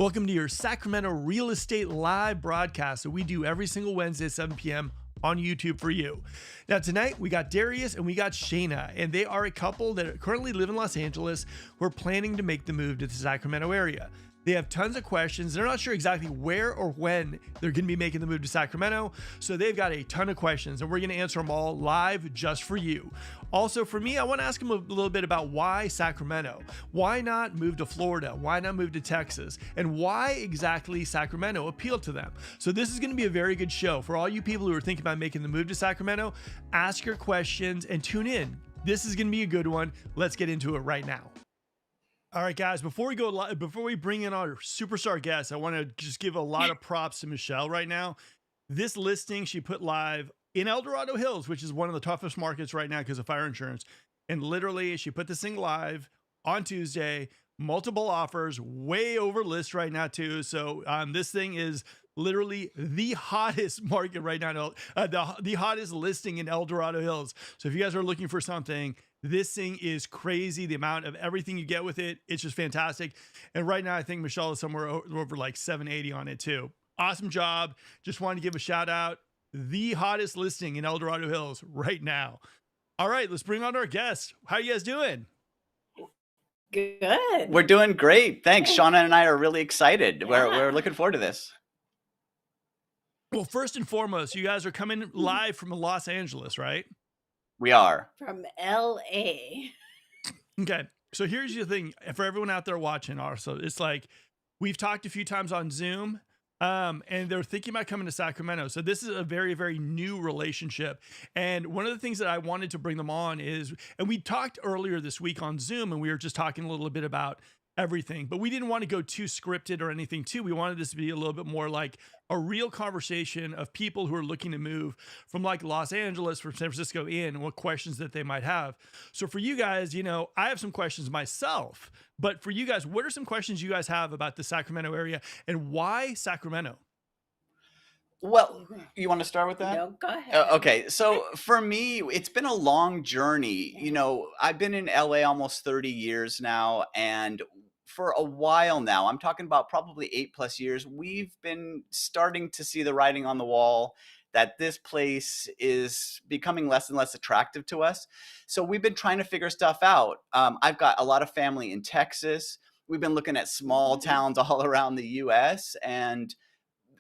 Welcome to your Sacramento Real Estate Live broadcast that we do every single Wednesday at 7 p.m. on YouTube for you. Now, tonight we got Darius and we got Shana, and they are a couple that currently live in Los Angeles who are planning to make the move to the Sacramento area. They have tons of questions. They're not sure exactly where or when they're going to be making the move to Sacramento. So they've got a ton of questions and we're going to answer them all live just for you. Also for me, I want to ask them a little bit about why Sacramento? Why not move to Florida? Why not move to Texas? And why exactly Sacramento appealed to them? So this is going to be a very good show for all you people who are thinking about making the move to Sacramento. Ask your questions and tune in. This is going to be a good one. Let's get into it right now. All right, guys, before we bring in our superstar guest, I want to just give a lot of props to Michelle right now. This listing she put live in El Dorado Hills, which is one of the toughest markets right now because of fire insurance. And literally she put this thing live on Tuesday, multiple offers, way over list right now too. So this thing is literally the hottest market right now, the hottest listing in El Dorado Hills. So if you guys are looking for something, this thing is crazy. The amount of everything you get with it, it's just fantastic. And right now, I think Michelle is somewhere over like 780 on it too. Awesome job. Just wanted to give a shout out. The hottest listing in El Dorado Hills right now. All right, let's bring on our guest. How you guys doing? Good. We're doing great. Thanks. Shana and I are really excited. Yeah. We're looking forward to this. Well, first and foremost, you guys are coming live from Los Angeles, right? We are. From LA. Okay. So here's the thing for everyone out there watching also, it's like we've talked a few times on Zoom and they're thinking about coming to Sacramento. So this is a very, very new relationship. And one of the things that I wanted to bring them on is, and we talked earlier this week on Zoom and we were just talking a little bit about everything, but we didn't want to go too scripted or anything too. We wanted this to be a little bit more like a real conversation of people who are looking to move from like Los Angeles, from San Francisco in, and what questions that they might have. So for you guys, you know, I have some questions myself, but for you guys, what are some questions you guys have about the Sacramento area and why Sacramento? Well, you want to start with that? No, go ahead. Okay. So for me, it's been a long journey. You know, I've been in LA almost 30 years now, and for a while now, I'm talking about probably 8+ years, we've been starting to see the writing on the wall that this place is becoming less and less attractive to us. So we've been trying to figure stuff out. I've got a lot of family in Texas. We've been looking at small towns all around the US, and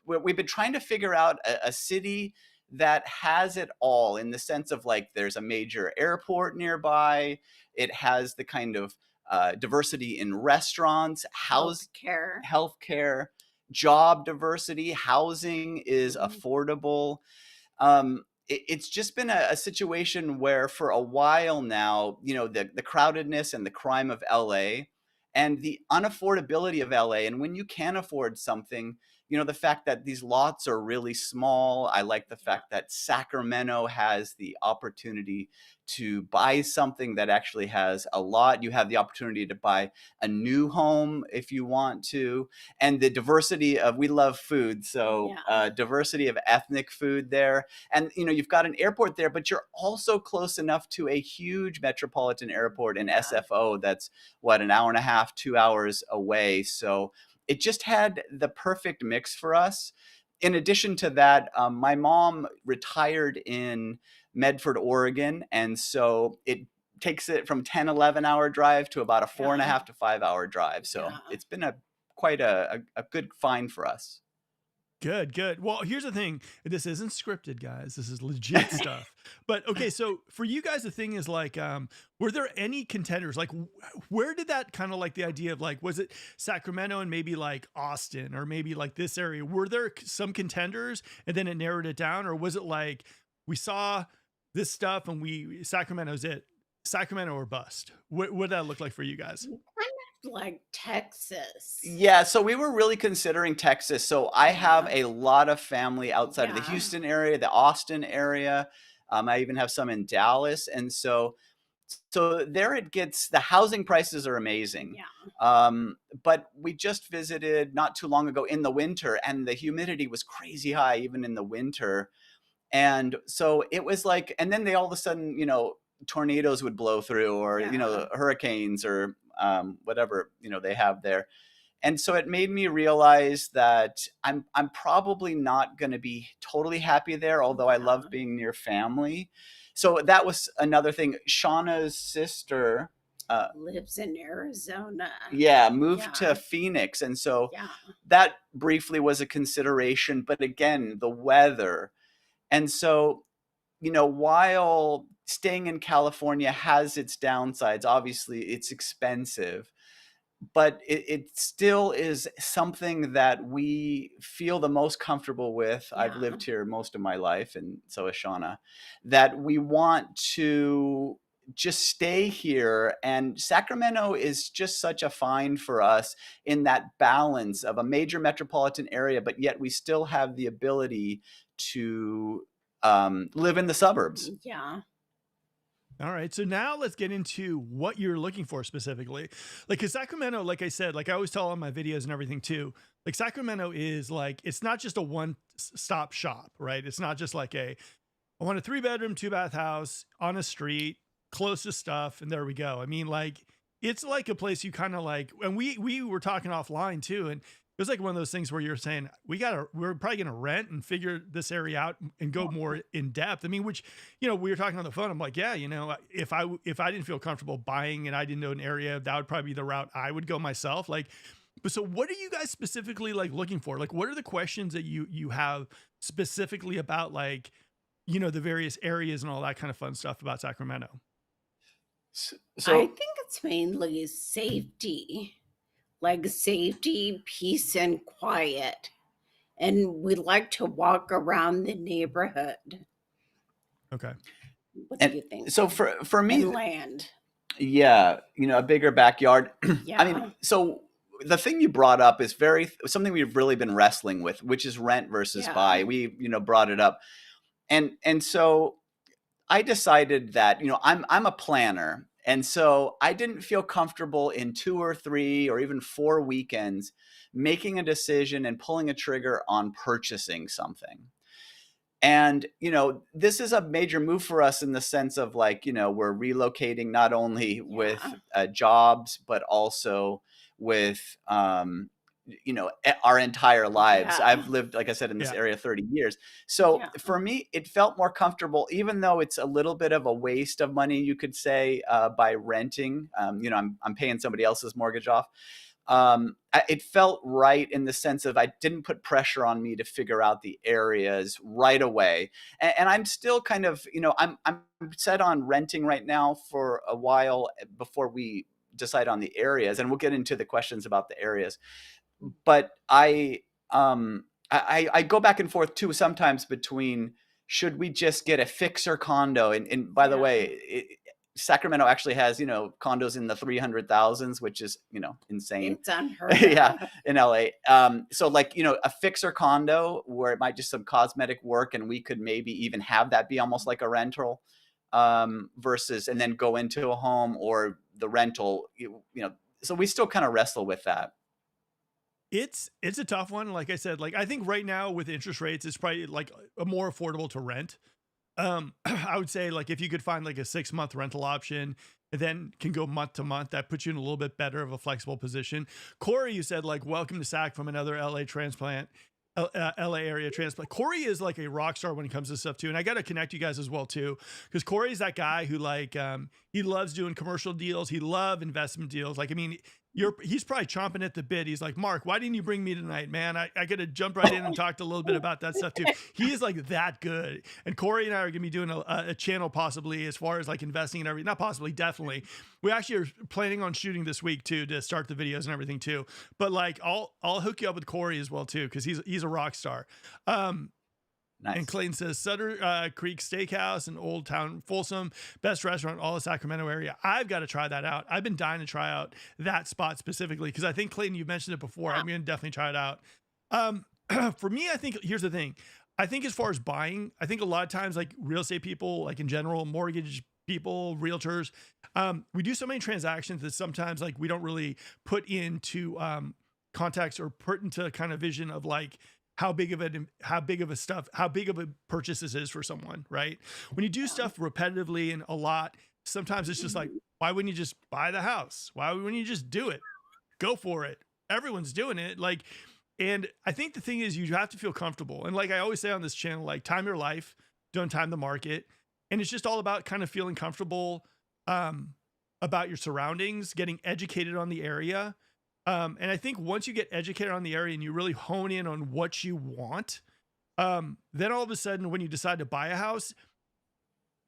we've been trying to figure out a city that has it all, in the sense of like there's a major airport nearby. It has the kind of diversity in restaurants, healthcare, job diversity, housing is affordable. It's just been a situation where for a while now, you know, the crowdedness and the crime of LA and the unaffordability of LA. And when you can afford something, you know, the fact that these lots are really small. I like the fact that Sacramento has the opportunity to buy something that actually has a lot. You have the opportunity to buy a new home if you want to. And the diversity of, we love food. So diversity of ethnic food there. And, you know, you've got an airport there, but you're also close enough to a huge metropolitan airport in SFO. That's what, an hour and a half, 2 hours away. So it just had the perfect mix for us. In addition to that, my mom retired in Medford, Oregon. And so it takes it from 10, 11-hour drive to about a 4.5 to 5 hour drive. So it's been quite a good find for us. Good. Well, here's the thing. This isn't scripted, guys. This is legit stuff. But okay, so for you guys, the thing is like, were there any contenders? Like, where did that kind of like the idea of like, was it Sacramento and maybe like Austin or maybe like this area? Were there some contenders and then it narrowed it down? Or was it like, we saw this stuff and Sacramento's it? Sacramento or bust? What did that look like for you guys? Like Texas. Yeah, so we were really considering Texas. So I have a lot of family outside of the Houston area, the Austin area. I even have some in Dallas. And so there it gets, the housing prices are amazing. But we just visited not too long ago in the winter, and the humidity was crazy high even in the winter. And so it was like, and then they all of a sudden, you know, tornadoes would blow through, or, you know, hurricanes or whatever, you know, they have there. And so it made me realize that I'm probably not going to be totally happy there, although I Yeah. love being near family. So that was another thing. Shauna's sister, Lives in Arizona. yeah, moved Yeah. to Phoenix, and so Yeah. that briefly was a consideration. But again, the weather, and so while staying in California has its downsides, obviously it's expensive, but it still is something that we feel the most comfortable with. I've Yeah. lived here most of my life, and so has Shauna, that we want to just stay here. And Sacramento is just such a find for us in that balance of a major metropolitan area, but yet we still have the ability to live in the suburbs. Yeah. All right. So now let's get into what you're looking for specifically. Like, cause Sacramento, like I said, like I always tell on my videos and everything too, like Sacramento is like, it's not just a one-stop shop, right? It's not just like I want a 3-bedroom, 2-bath house on a street, close to stuff, and there we go. I mean, like, it's like a place you kind of like, and we were talking offline too, and it was like one of those things where you're saying we're probably gonna rent and figure this area out and go more in depth. I mean, which we were talking on the phone. I'm like, yeah, if I didn't feel comfortable buying and I didn't know an area, that would probably be the route I would go myself. Like, but so what are you guys specifically like looking for? Like, what are the questions that you have specifically about like the various areas and all that kind of fun stuff about Sacramento? S- I So think it's mainly safety, like safety, peace, and quiet. And we like to walk around the neighborhood. Okay. What do and you think? so for me, And land. yeah, a bigger backyard. I mean, Yeah. so the thing you brought up is something we've really been wrestling with, which is rent versus buy. Yeah. We, brought it up. And so I decided that, I'm a planner. And so I didn't feel comfortable in 2 or 3 or even 4 weekends making a decision and pulling a trigger on purchasing something. And, this is a major move for us in the sense of like, we're relocating not only with Yeah. jobs, but also with, our entire lives. Yeah. I've lived, like I said, in this Yeah. area 30 years. So Yeah. for me, it felt more comfortable, even though it's a little bit of a waste of money, you could say, by renting. I'm paying somebody else's mortgage off. It felt right in the sense of I didn't put pressure on me to figure out the areas right away. And I'm still kind of, I'm set on renting right now for a while before we decide on the areas. And we'll get into the questions about the areas. But I go back and forth too sometimes between should we just get a fixer condo? And by the Yeah. way, Sacramento actually has, condos in the 300,000s, which is, insane. It's unheard Yeah, of. in LA. So like, a fixer condo where it might just some cosmetic work and we could maybe even have that be almost like a rental, versus, and then go into a home or the rental, so we still kind of wrestle with that. It's a tough one. Like I said, like I think right now with interest rates, it's probably like a more affordable to rent. I would say like if you could find like a 6-month rental option and then can go month to month, that puts you in a little bit better of a flexible position. Corey, you said like welcome to Sac from another LA transplant. LA area transplant. Corey is like a rock star when it comes to stuff too. And I got to connect you guys as well too. Cause Corey's that guy who like, he loves doing commercial deals. He loves investment deals. Like, I mean, he's probably chomping at the bit. He's like, Mark, why didn't you bring me tonight, man? I got to jump right in and talk a little bit about that stuff too. He is like that good. And Corey and I are going to be doing a channel possibly as far as like investing and everything. Not possibly, definitely. We actually are planning on shooting this week too, to start the videos and everything too. But like, I'll hook you up with Corey as well too. Cause he's a rock star. Nice. And Clayton says Sutter Creek Steakhouse in Old Town Folsom, best restaurant in all the Sacramento area. I've got to try that out. I've been dying to try out that spot specifically because I think Clayton, you mentioned it before. I'm going to definitely try it out. For me, I think here's the thing. I think as far as buying, I think a lot of times like real estate people, like in general, mortgage people, realtors, we do so many transactions that sometimes like we don't really put into context or put into kind of vision of like how big of a purchase this is for someone, right? When you do stuff repetitively and a lot, sometimes it's just like, why wouldn't you just buy the house? Why wouldn't you just do it? Go for it. everyone's doing it. Like, and I think the thing is you have to feel comfortable. And like I always say on this channel, like time your life, don't time the market. And it's just all about kind of feeling comfortable about your surroundings, getting educated on the area. And I think once you get educated on the area and you really hone in on what you want, then all of a sudden, when you decide to buy a house,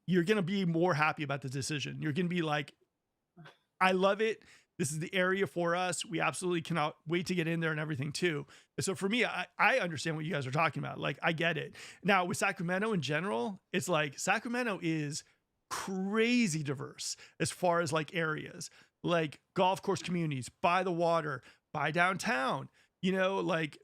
you're going to be more happy about the decision. You're going to be like, I love it. This is the area for us. We absolutely cannot wait to get in there and everything too. So for me, I understand what you guys are talking about. Like, I get it. Now with Sacramento in general, it's like Sacramento is crazy diverse as far as like areas, like golf course communities, by the water, by downtown, you know, like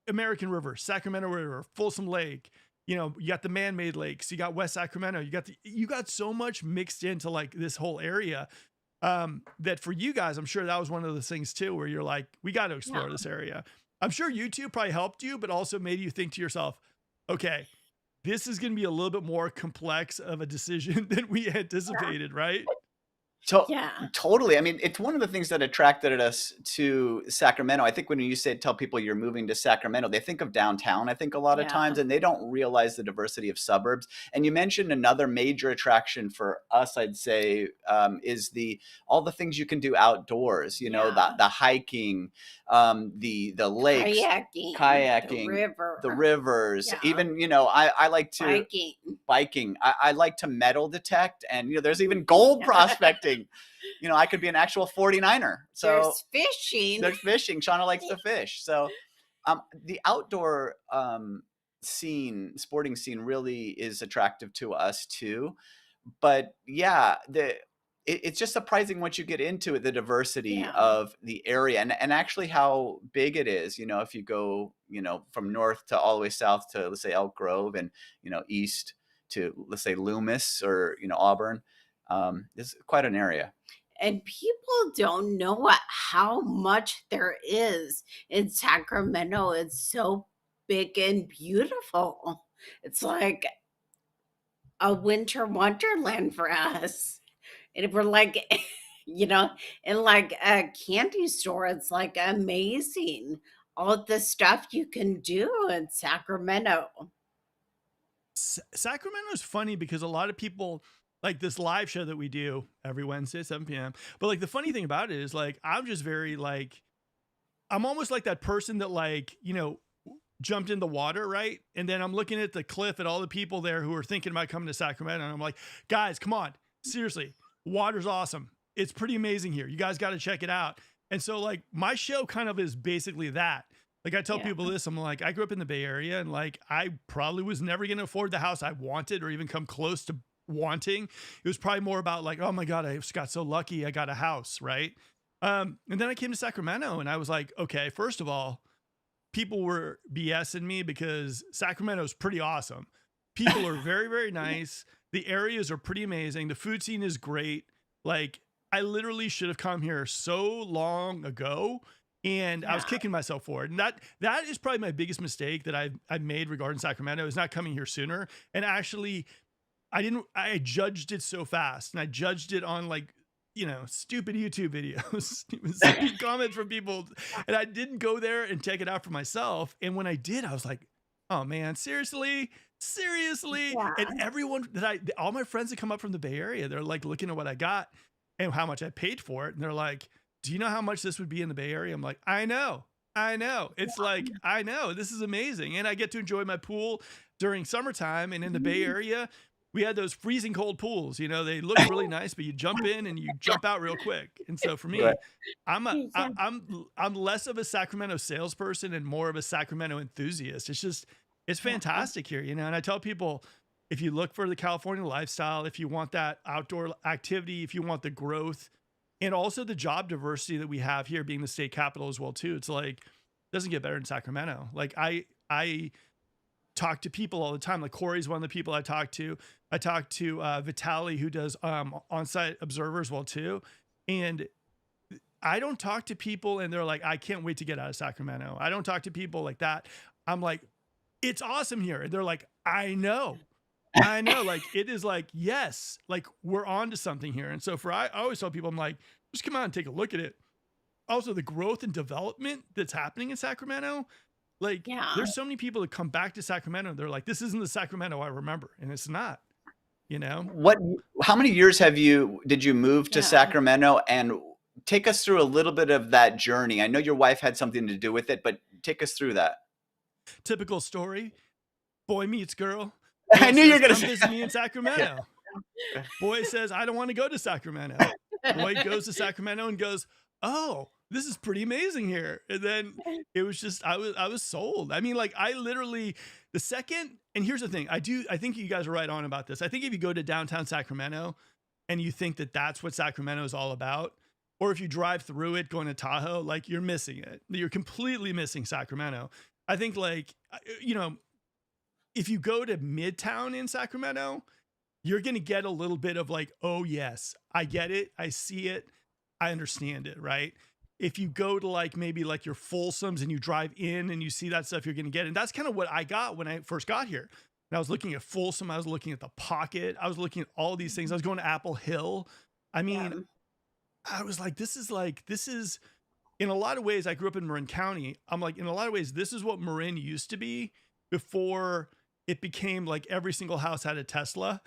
American River, Sacramento River, Folsom Lake, you know, you got the man-made lakes, you got West Sacramento, you got so much mixed into like this whole area. That for you guys, I'm sure that was one of those things too, where you're like, we got to explore this area. I'm sure YouTube probably helped you, but also made you think to yourself, okay, this is going to be a little bit more complex of a decision than we anticipated, right? Totally. I mean, it's one of the things that attracted us to Sacramento. I think when you tell people you're moving to Sacramento, they think of downtown, I think a lot of times, and they don't realize the diversity of suburbs. And you mentioned another major attraction for us, I'd say, is all the things you can do outdoors, you know, the hiking, the lakes, kayaking, the rivers, even, you know, I like to biking. I like to metal detect, and, you know, there's even gold prospecting. You know, I could be an actual 49er. So there's fishing. Shana likes to fish. So the outdoor sporting scene really is attractive to us too. But yeah, it's just surprising once you get into it, the diversity of the area and actually how big it is. You know, if you go, you know, from north to all the way south to, let's say, Elk Grove, and, you know, east to, let's say, Loomis or, you know, Auburn. It's quite an area. And people don't know how much there is in Sacramento. It's so big and beautiful. It's like a winter wonderland for us. And we're like, you know, in like a candy store, it's like amazing all the stuff you can do in Sacramento. Sacramento is funny because a lot of people, like this live show that we do every Wednesday at 7 p.m. But like the funny thing about it is like, I'm just very like, I'm almost like that person that like, you know, jumped in the water, right? And then I'm looking at the cliff at all the people there who are thinking about coming to Sacramento. And I'm like, guys, come on. Seriously, water's awesome. It's pretty amazing here. You guys got to check it out. And so like my show kind of is basically that. Like I tell people this, I'm like, I grew up in the Bay Area and like, I probably was never going to afford the house I wanted or even come close to wanting. It was probably more about like, oh my God, I just got so lucky. I got a house. Right. And then I came to Sacramento and I was like, okay, first of all, people were BSing me because Sacramento is pretty awesome. People are very, very nice. The areas are pretty amazing. The food scene is great. Like I literally should have come here so long ago. And I was kicking myself for it. And that is probably my biggest mistake that I've made regarding Sacramento, is not coming here sooner. And actually, I judged it so fast, and I judged it on like, you know, stupid YouTube videos, stupid comments from people. And I didn't go there and check it out for myself. And when I did, I was like, oh man, seriously. And everyone all my friends that come up from the Bay Area, they're like looking at what I got and how much I paid for it. And they're like, do you know how much this would be in the Bay Area? I'm like, I know. It's like, I know, this is amazing. And I get to enjoy my pool during summertime. And in the Bay Area, we had those freezing cold pools, you know, they look really nice, but you jump in and you jump out real quick. And so for me, I'm less of a Sacramento salesperson and more of a Sacramento enthusiast. It's fantastic here, you know? And I tell people, if you look for the California lifestyle, if you want that outdoor activity, if you want the growth, and also the job diversity that we have here being the state capital as well too. It's like, it doesn't get better in Sacramento. Like I talk to people all the time. Like Corey's one of the people I talk to. I talk to Vitaly, who does on-site observer as well too. And I don't talk to people and they're like, I can't wait to get out of Sacramento. I don't talk to people like that. I'm like, it's awesome here. And they're like, I know. Like it is like, yes, like we're on to something here. And so I always tell people, I'm like, just come on and take a look at it. also the growth and development that's happening in Sacramento. Like, Yeah. there's so many people that come back to Sacramento. They're like, this isn't the Sacramento I remember. And it's not, you know? What how many years did you move to Yeah. Sacramento? And take us through a little bit of that journey. I know your wife had something to do with it, but take us through that. Typical story. Boy meets girl. I Girl knew you were says, gonna come say visit me in yeah. Sacramento. Boy says, I don't want to go to Sacramento. Boy goes to Sacramento and goes, oh, this is pretty amazing here. And then it was just, I was sold. I mean, like I literally the second, and here's the thing, I think you guys are right on about this. I think if you go to downtown Sacramento and you think that that's what Sacramento is all about, or if you drive through it going to Tahoe, like you're missing it. You're completely missing Sacramento. I think like, you know, if you go to Midtown in Sacramento, you're going to get a little bit of like, oh yes, I get it. I see it. I understand it. Right. If you go to like, maybe like your Folsoms and you drive in and you see that stuff, you're going to get it. And that's kind of what I got when I first got here. And I was looking at Folsom. I was looking at the Pocket. I was looking at all these things. I was going to Apple Hill. I mean, Yeah. I was like, this is in a lot of ways, I grew up in Marin County. I'm like, in a lot of ways, this is what Marin used to be before it became like every single house had a Tesla.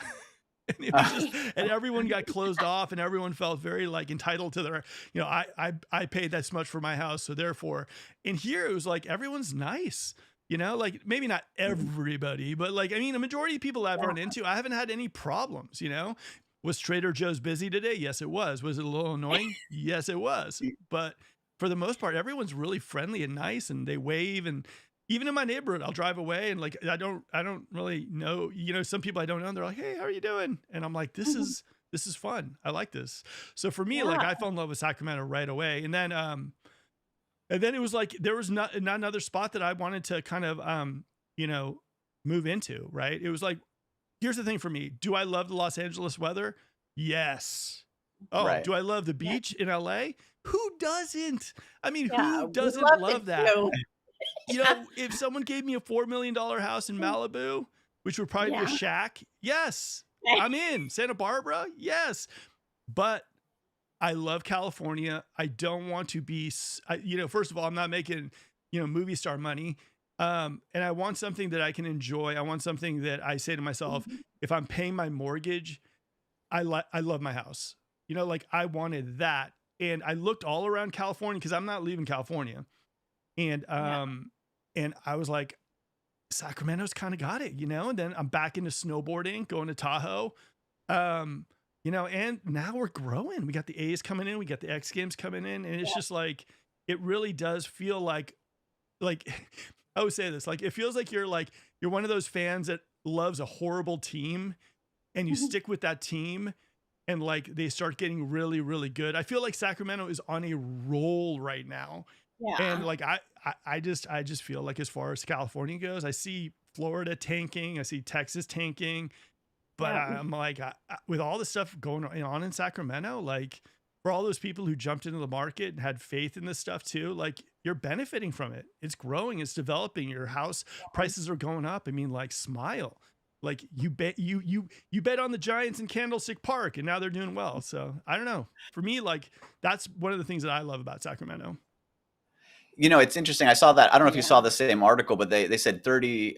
And it was just, and everyone got closed off and everyone felt very like entitled to their, you know, I paid that much for my house. So therefore, and here it was like, everyone's nice, you know, like maybe not everybody, but like, I mean, a majority of people I've run into, I haven't had any problems, you know. Was Trader Joe's busy today? Yes, it was. Was it a little annoying? Yes, it was. But for the most part, everyone's really friendly and nice and they wave. And even in my neighborhood, I'll drive away and like, I don't really know, you know, some people I don't know, they're like, hey, how are you doing? And I'm like, this is fun. I like this. So for me, like Yeah. I fell in love with Sacramento right away. And then it was like, there was not another spot that I wanted to kind of, you know, move into. Right. It was like, here's the thing for me. Do I love the Los Angeles weather? Yes. Oh, Right. do I love the beach in LA? Who doesn't? I mean, Yeah. who We doesn't love love it that? too. You know, if someone gave me a $4 million house in Malibu, which would probably be a Yeah. shack, yes, I'm in. Santa Barbara, yes. But I love California. I don't want to be, you know, first of all, I'm not making, you know, movie star money. And I want something that I can enjoy. I want something that I say to myself, if I'm paying my mortgage, I love my house. You know, like I wanted that. And I looked all around California because I'm not leaving California. And Yeah. and I was like, Sacramento's kind of got it, you know. And then I'm back into snowboarding, going to Tahoe. You know, and now we're growing. We got the A's coming in, we got the X Games coming in, and it's just like it really does feel like I would say this, like it feels like you're one of those fans that loves a horrible team and you stick with that team and like they start getting really, really good. I feel like Sacramento is on a roll right now. And Yeah. like I just feel like as far as California goes, I see Florida tanking, I see Texas tanking, but Yeah. I'm like with all the stuff going on in Sacramento, like for all those people who jumped into the market and had faith in this stuff too, like you're benefiting from it. It's growing, it's developing. Your house prices are going up. I mean, like smile. Like you bet on the Giants in Candlestick Park and now they're doing well. So I don't know. For me, like that's one of the things that I love about Sacramento. You know, it's interesting. I saw that. I don't know if you Yeah. saw the same article, but they said 30.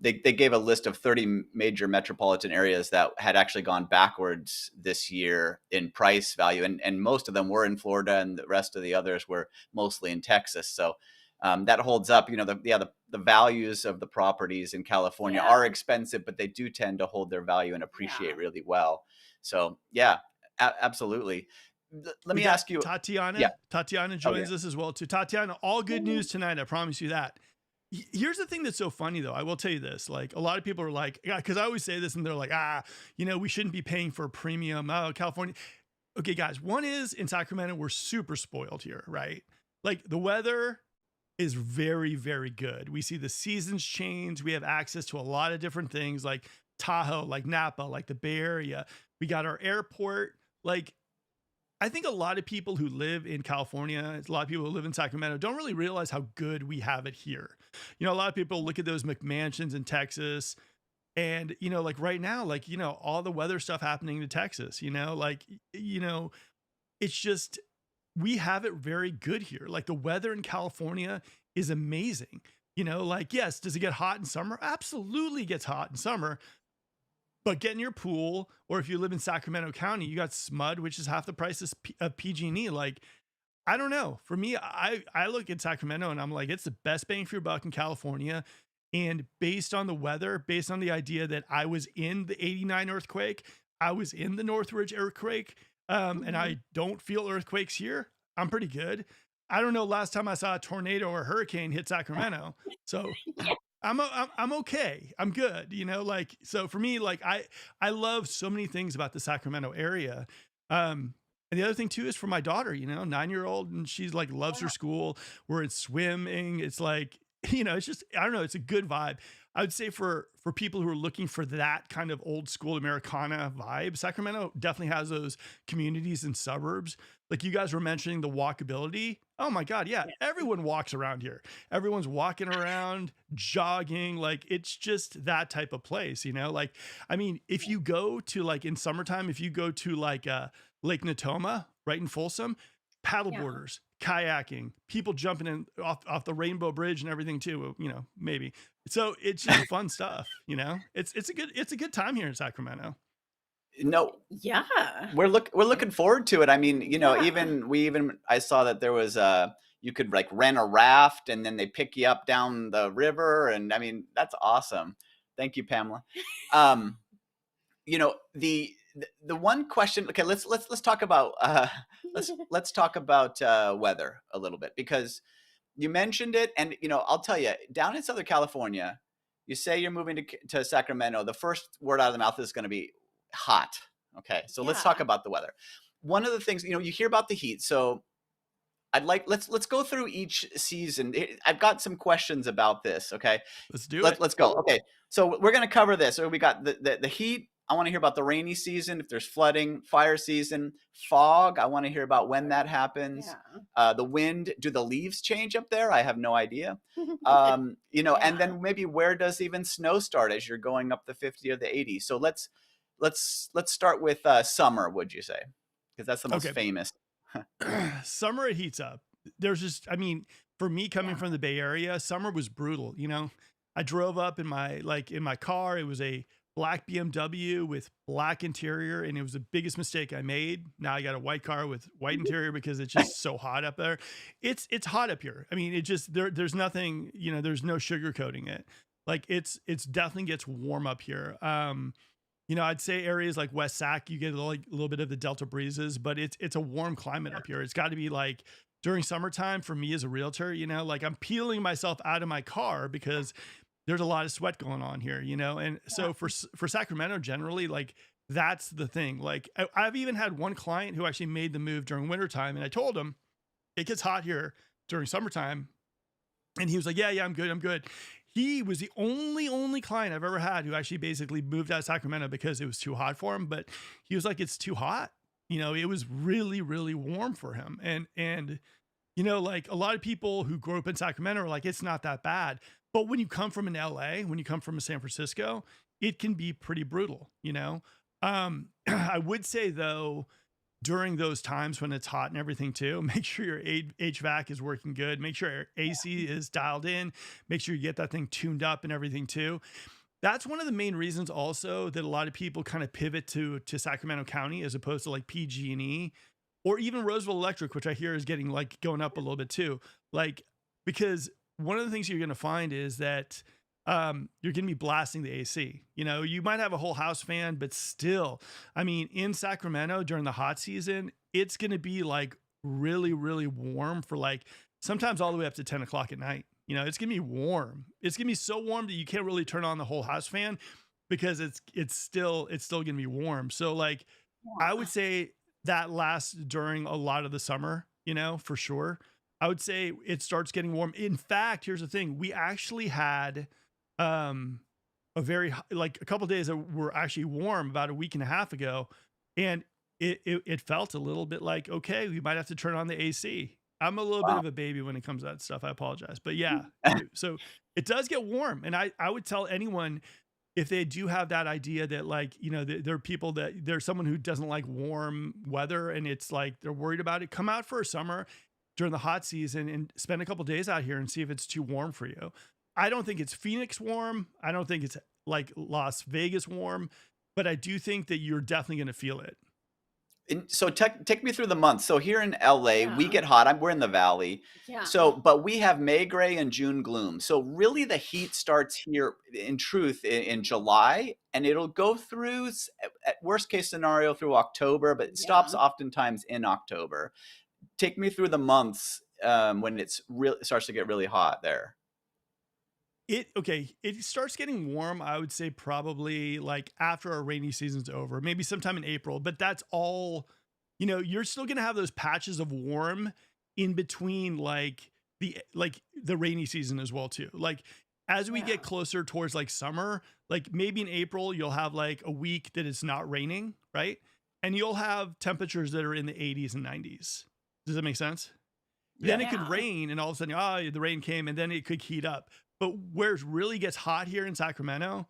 They gave a list of 30 major metropolitan areas that had actually gone backwards this year in price value, and most of them were in Florida, and the rest of the others were mostly in Texas. So that holds up. You know, the values of the properties in California Yeah. are expensive, but they do tend to hold their value and Yeah. appreciate really well. So yeah, absolutely. Let We me got ask you. Yeah. Tatiana. Tatiana Oh, yeah. joins us as well too. Tatiana, all good news tonight. I promise you that. Here's the thing that's so funny though. I will tell you this. Like a lot of people are like, yeah, because I always say this and they're like, you know, we shouldn't be paying for a premium. Oh, California. Okay, guys. One is in Sacramento, we're super spoiled here, right? Like the weather is very, very good. We see the seasons change. We have access to a lot of different things like Tahoe, like Napa, like the Bay Area. We got our airport. Like I think a lot of people who live in California, a lot of people who live in Sacramento don't really realize how good we have it here. You know, a lot of people look at those McMansions in Texas and, you know, like right now, like, you know, all the weather stuff happening to Texas, you know, like, you know, it's just, we have it very good here. Like the weather in California is amazing. Like, yes, does it get hot in summer? Absolutely gets hot in summer. But get in your pool, or if you live in Sacramento County, you got SMUD, which is half the price of PG&E. Like, I don't know. For me, I look at Sacramento and I'm like, it's the best bang for your buck in California. And based on the weather, based on the idea that I was in the '89 earthquake, I was in the Northridge earthquake, and Mhm. I don't feel earthquakes here. I'm pretty good. I don't know last time I saw a tornado or a hurricane hit Sacramento, so Yeah. I'm okay. I'm good. Like, so for me, like I love so many things about the Sacramento area. And the other thing too is for my daughter, 9-year-old, and she's like loves her Yeah. school. We're in swimming. It's like, it's just, I don't know, it's a good vibe. I would say for people who are looking for that kind of old school Americana vibe, Sacramento definitely has those communities and suburbs. Like you guys were mentioning the walkability. Oh my God, yeah. Yeah. Everyone walks around here. Everyone's walking around, jogging. Like it's just that type of place, Like, I mean, if you go to like in summertime, if you go to like Lake Natoma, right in Folsom, Yeah. paddleboarders, kayaking, people jumping in off the Rainbow Bridge and everything too, maybe. So it's just fun stuff. It's a good time here in Sacramento. No, Yeah. we're looking forward to it. I mean, Yeah. even I saw that there was you could like rent a raft and then they pick you up down the river, and I mean that's awesome. Thank you, Pamela. Um, the one question. Okay, let's talk about let's talk about weather a little bit, because you mentioned it, and I'll tell you, down in Southern California, you say you're moving to Sacramento, the first word out of the mouth is going to be hot. Okay, so let's talk Yeah. about the weather. One of the things, you hear about the heat, so let's go through each season. I've got some questions about this. Okay, Let's do let's it. let's go. Okay, so we're gonna cover this. So we got the heat. I want to hear about the rainy season, if there's flooding, fire season, fog. I want to hear about when that happens. Yeah. The wind. Do the leaves change up there? I have no idea. And Yeah. then maybe where does even snow start as you're going up the 50 or the 80? So let's start with summer. Would you say? Because that's the most Okay. famous. Summer it heats up. There's just, I mean, for me coming Yeah. from the Bay Area, summer was brutal. I drove up in my car. It was a black BMW with black interior, and it was the biggest mistake I made. Now I got a white car with white interior because it's just so hot up there. It's hot up here. I mean, it just there's nothing, there's no sugarcoating it. Like it's definitely gets warm up here. I'd say areas like West Sac, you get a little bit of the Delta breezes, but it's a warm climate Yeah. up here. It's got to be like during summertime for me as a realtor, like I'm peeling myself out of my car because there's a lot of sweat going on here. And so for Sacramento generally, like that's the thing. Like I've even had one client who actually made the move during wintertime, and I told him it gets hot here during summertime, and he was like, yeah, I'm good. I'm good. He was the only client I've ever had who actually basically moved out of Sacramento because it was too hot for him. But he was like, it's too hot. It was really, really warm for him. And like a lot of people who grew up in Sacramento are like, it's not that bad. But when you come from an LA, when you come from a San Francisco, it can be pretty brutal. I would say though, during those times when it's hot and everything too, make sure your HVAC is working good. Make sure your AC is dialed in. Make sure you get that thing tuned up and everything too. That's one of the main reasons also that a lot of people kind of pivot to Sacramento County as opposed to like PG&E or even Roseville Electric, which I hear is getting like going up a little bit too. Like, because one of the things you're going to find is that you're going to be blasting the AC. You might have a whole house fan, but still, I mean, in Sacramento during the hot season, it's going to be like really, really warm for like sometimes all the way up to 10 o'clock at night. It's going to be warm. It's going to be so warm that you can't really turn on the whole house fan because it's still going to be warm. So like, I Yeah. would say that lasts during a lot of the summer, for sure. I would say it starts getting warm. In fact, here's the thing. We actually had um like a couple days that were actually warm about a week and a half ago, and it felt a little bit like, okay, we might have to turn on the AC. I'm a little bit Wow. of a baby when it comes to that stuff. I apologize. But yeah, so it does get warm. And I would tell anyone, if they do have that idea that like, there are people that there's someone who doesn't like warm weather and it's like they're worried about it, come out for a summer during the hot season and spend a couple days out here and see if it's too warm for you. I don't think it's Phoenix warm. I don't think it's like Las Vegas warm, but I do think that you're definitely going to feel it. And so take me through the months. So here in LA, we Yeah. get hot. We're in the valley. Yeah. So, but we have May gray and June gloom. So really the heat starts here in truth in July, and it'll go through at worst case scenario through October, but it stops Yeah. oftentimes in October. Take me through the months when it starts to get really hot there. It starts getting warm, I would say probably like after our rainy season's over, maybe sometime in April, but that's all, you're still going to have those patches of warm in between like the rainy season as well too. Like as we get Yeah. closer towards like summer, like maybe in April you'll have like a week that it's not raining, right? And you'll have temperatures that are in the 80s and 90s. Does that make sense? Then it could Yeah. rain and all of a sudden, the rain came and then it could heat up. But where it really gets hot here in Sacramento,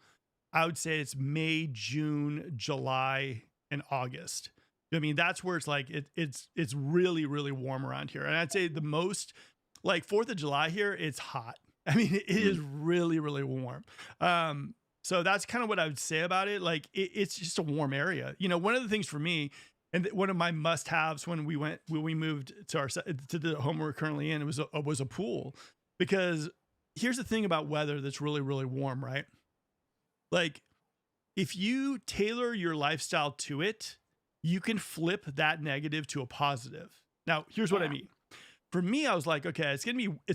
I would say it's May, June, July, and August. I mean, that's where it's like it's really, really warm around here. And I'd say the most like 4th of July here, it's hot. I mean, it is really, really warm. So that's kind of what I would say about it. Like it's just a warm area. One of the things for me, and one of my must-haves when we moved to the home we're currently in, it was a pool. Because here's the thing about weather that's really, really warm, right? Like if you tailor your lifestyle to it, you can flip that negative to a positive. Now, here's what I Yeah. mean. For me, I was like, okay, it's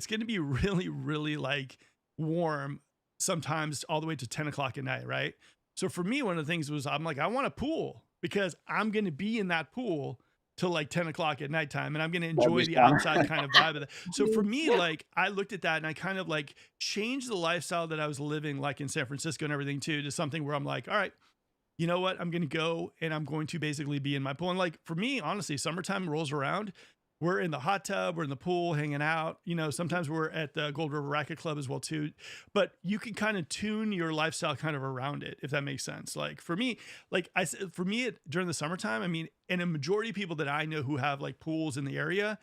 gonna be really, really like warm sometimes all the way to 10 o'clock at night, right? So for me, one of the things was I'm like, I want a pool because I'm gonna be in that pool till like 10 o'clock at nighttime and I'm gonna That'd enjoy be the fun. outside kind of vibe of that. So for me, like I looked at that and I kind of like changed the lifestyle that I was living like in San Francisco and everything too, to something where I'm like, all right, you know what? I'm going to go and I'm going to basically be in my pool. And like for me, honestly, summertime rolls around. We're in the hot tub, we're in the pool hanging out. Sometimes we're at the Gold River Racket Club as well too. But you can kind of tune your lifestyle kind of around it, if that makes sense. Like for me, during the summertime, I mean, and a majority of people that I know who have like pools in the area,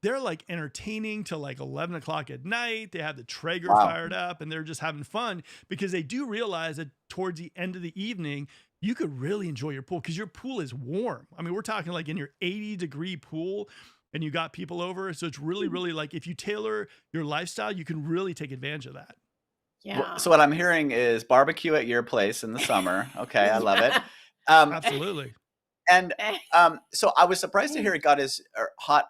they're like entertaining till like 11 o'clock at night. They have the Traeger Wow. fired up and they're just having fun because they do realize that towards the end of the evening, you could really enjoy your pool because your pool is warm. I mean, we're talking like in your 80-degree pool and you got people over. So it's really, really like if you tailor your lifestyle, you can really take advantage of that. Yeah. So what I'm hearing is barbecue at your place in the summer. Okay, I love it. Yeah. Absolutely. And so I was surprised to hear it got as hot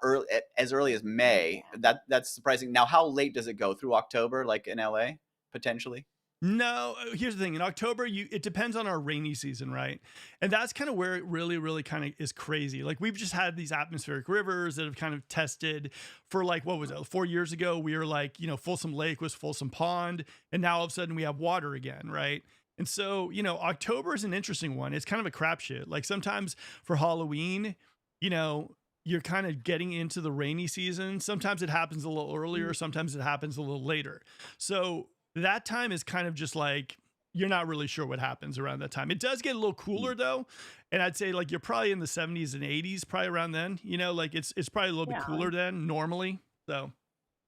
as early as May. That's surprising. Now, how late does it go through October, like in LA, potentially? No, here's the thing. In October, it depends on our rainy season, right? And that's kind of where it really, really kind of is crazy. Like we've just had these atmospheric rivers that have kind of tested for like, what was it? 4 years ago, we were like, Folsom Lake was Folsom Pond. And now all of a sudden we have water again, right? And so, October is an interesting one. It's kind of a crapshoot. Like sometimes for Halloween, you're kind of getting into the rainy season. Sometimes it happens a little earlier. Sometimes it happens a little later. So that time is kind of just like, you're not really sure what happens around that time. It does get a little cooler though. And I'd say like, you're probably in the 70s and 80s, probably around then, like it's probably a little bit Yeah. cooler than normally. So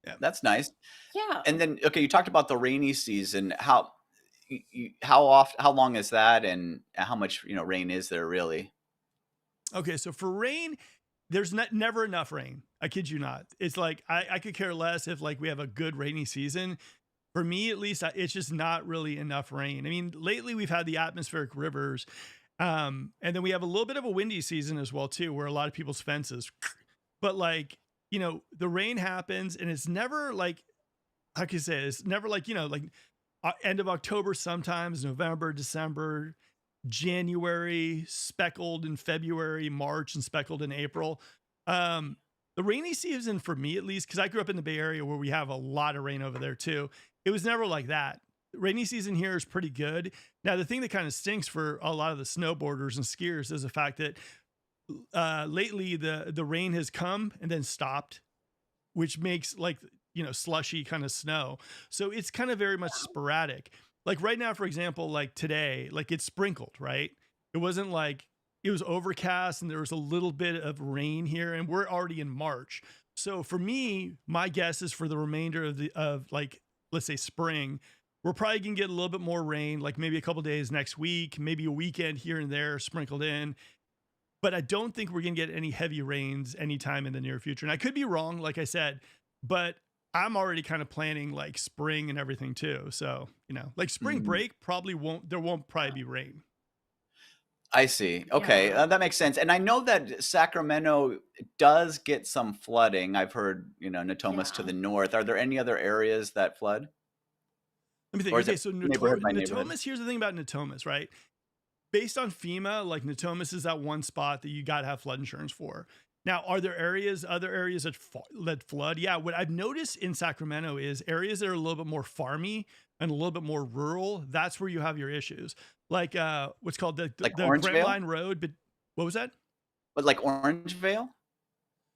yeah. That's nice. Yeah. And then, okay, you talked about the rainy season. How long is that, and how much rain is there really? Okay, so for rain, there's never enough rain. I kid you not. It's like I could care less if like we have a good rainy season. For me, at least, it's just not really enough rain. I mean, lately we've had the atmospheric rivers, and then we have a little bit of a windy season as well too, where a lot of people's fences. But like the rain happens, and it's never like how can you say it? It's never like like end of October, sometimes November, December, January, speckled in February, March, and speckled in April. The rainy season for me, at least, because I grew up in the Bay Area where we have a lot of rain over there too. It was never like that. Rainy season here is pretty good. Now, the thing that kind of stinks for a lot of the snowboarders and skiers is the fact that lately the rain has come and then stopped, which makes like slushy kind of snow. So it's kind of very much sporadic. like right now, for example, like today, like it's sprinkled, right? It wasn't like it was overcast and there was a little bit of rain here, and we're already in March. So for me, my guess is for the remainder of like, let's say spring, we're probably gonna get a little bit more rain, like maybe a couple days next week, maybe a weekend here and there sprinkled in. But I don't think we're gonna get any heavy rains anytime in the near future. And I could be wrong, like I said, but I'm already kind of planning like spring and everything too. So, like spring Mm, break probably won't probably be rain. I see. Okay, Yeah. that makes sense. And I know that Sacramento does get some flooding. I've heard, Natomas to Yeah. the north. Are there any other areas that flood, Let me think. or is Okay, it so neighborhood by neighborhood? Natomas, here's the thing about Natomas, right? Based on FEMA, like Natomas is that one spot that you got to have flood insurance for. Now, are there other areas that flood? Yeah, what I've noticed in Sacramento is areas that are a little bit more farmy and a little bit more rural. That's where you have your issues, like what's called Like the Grant Orangevale? Line Road. But what was that? But like Orangevale?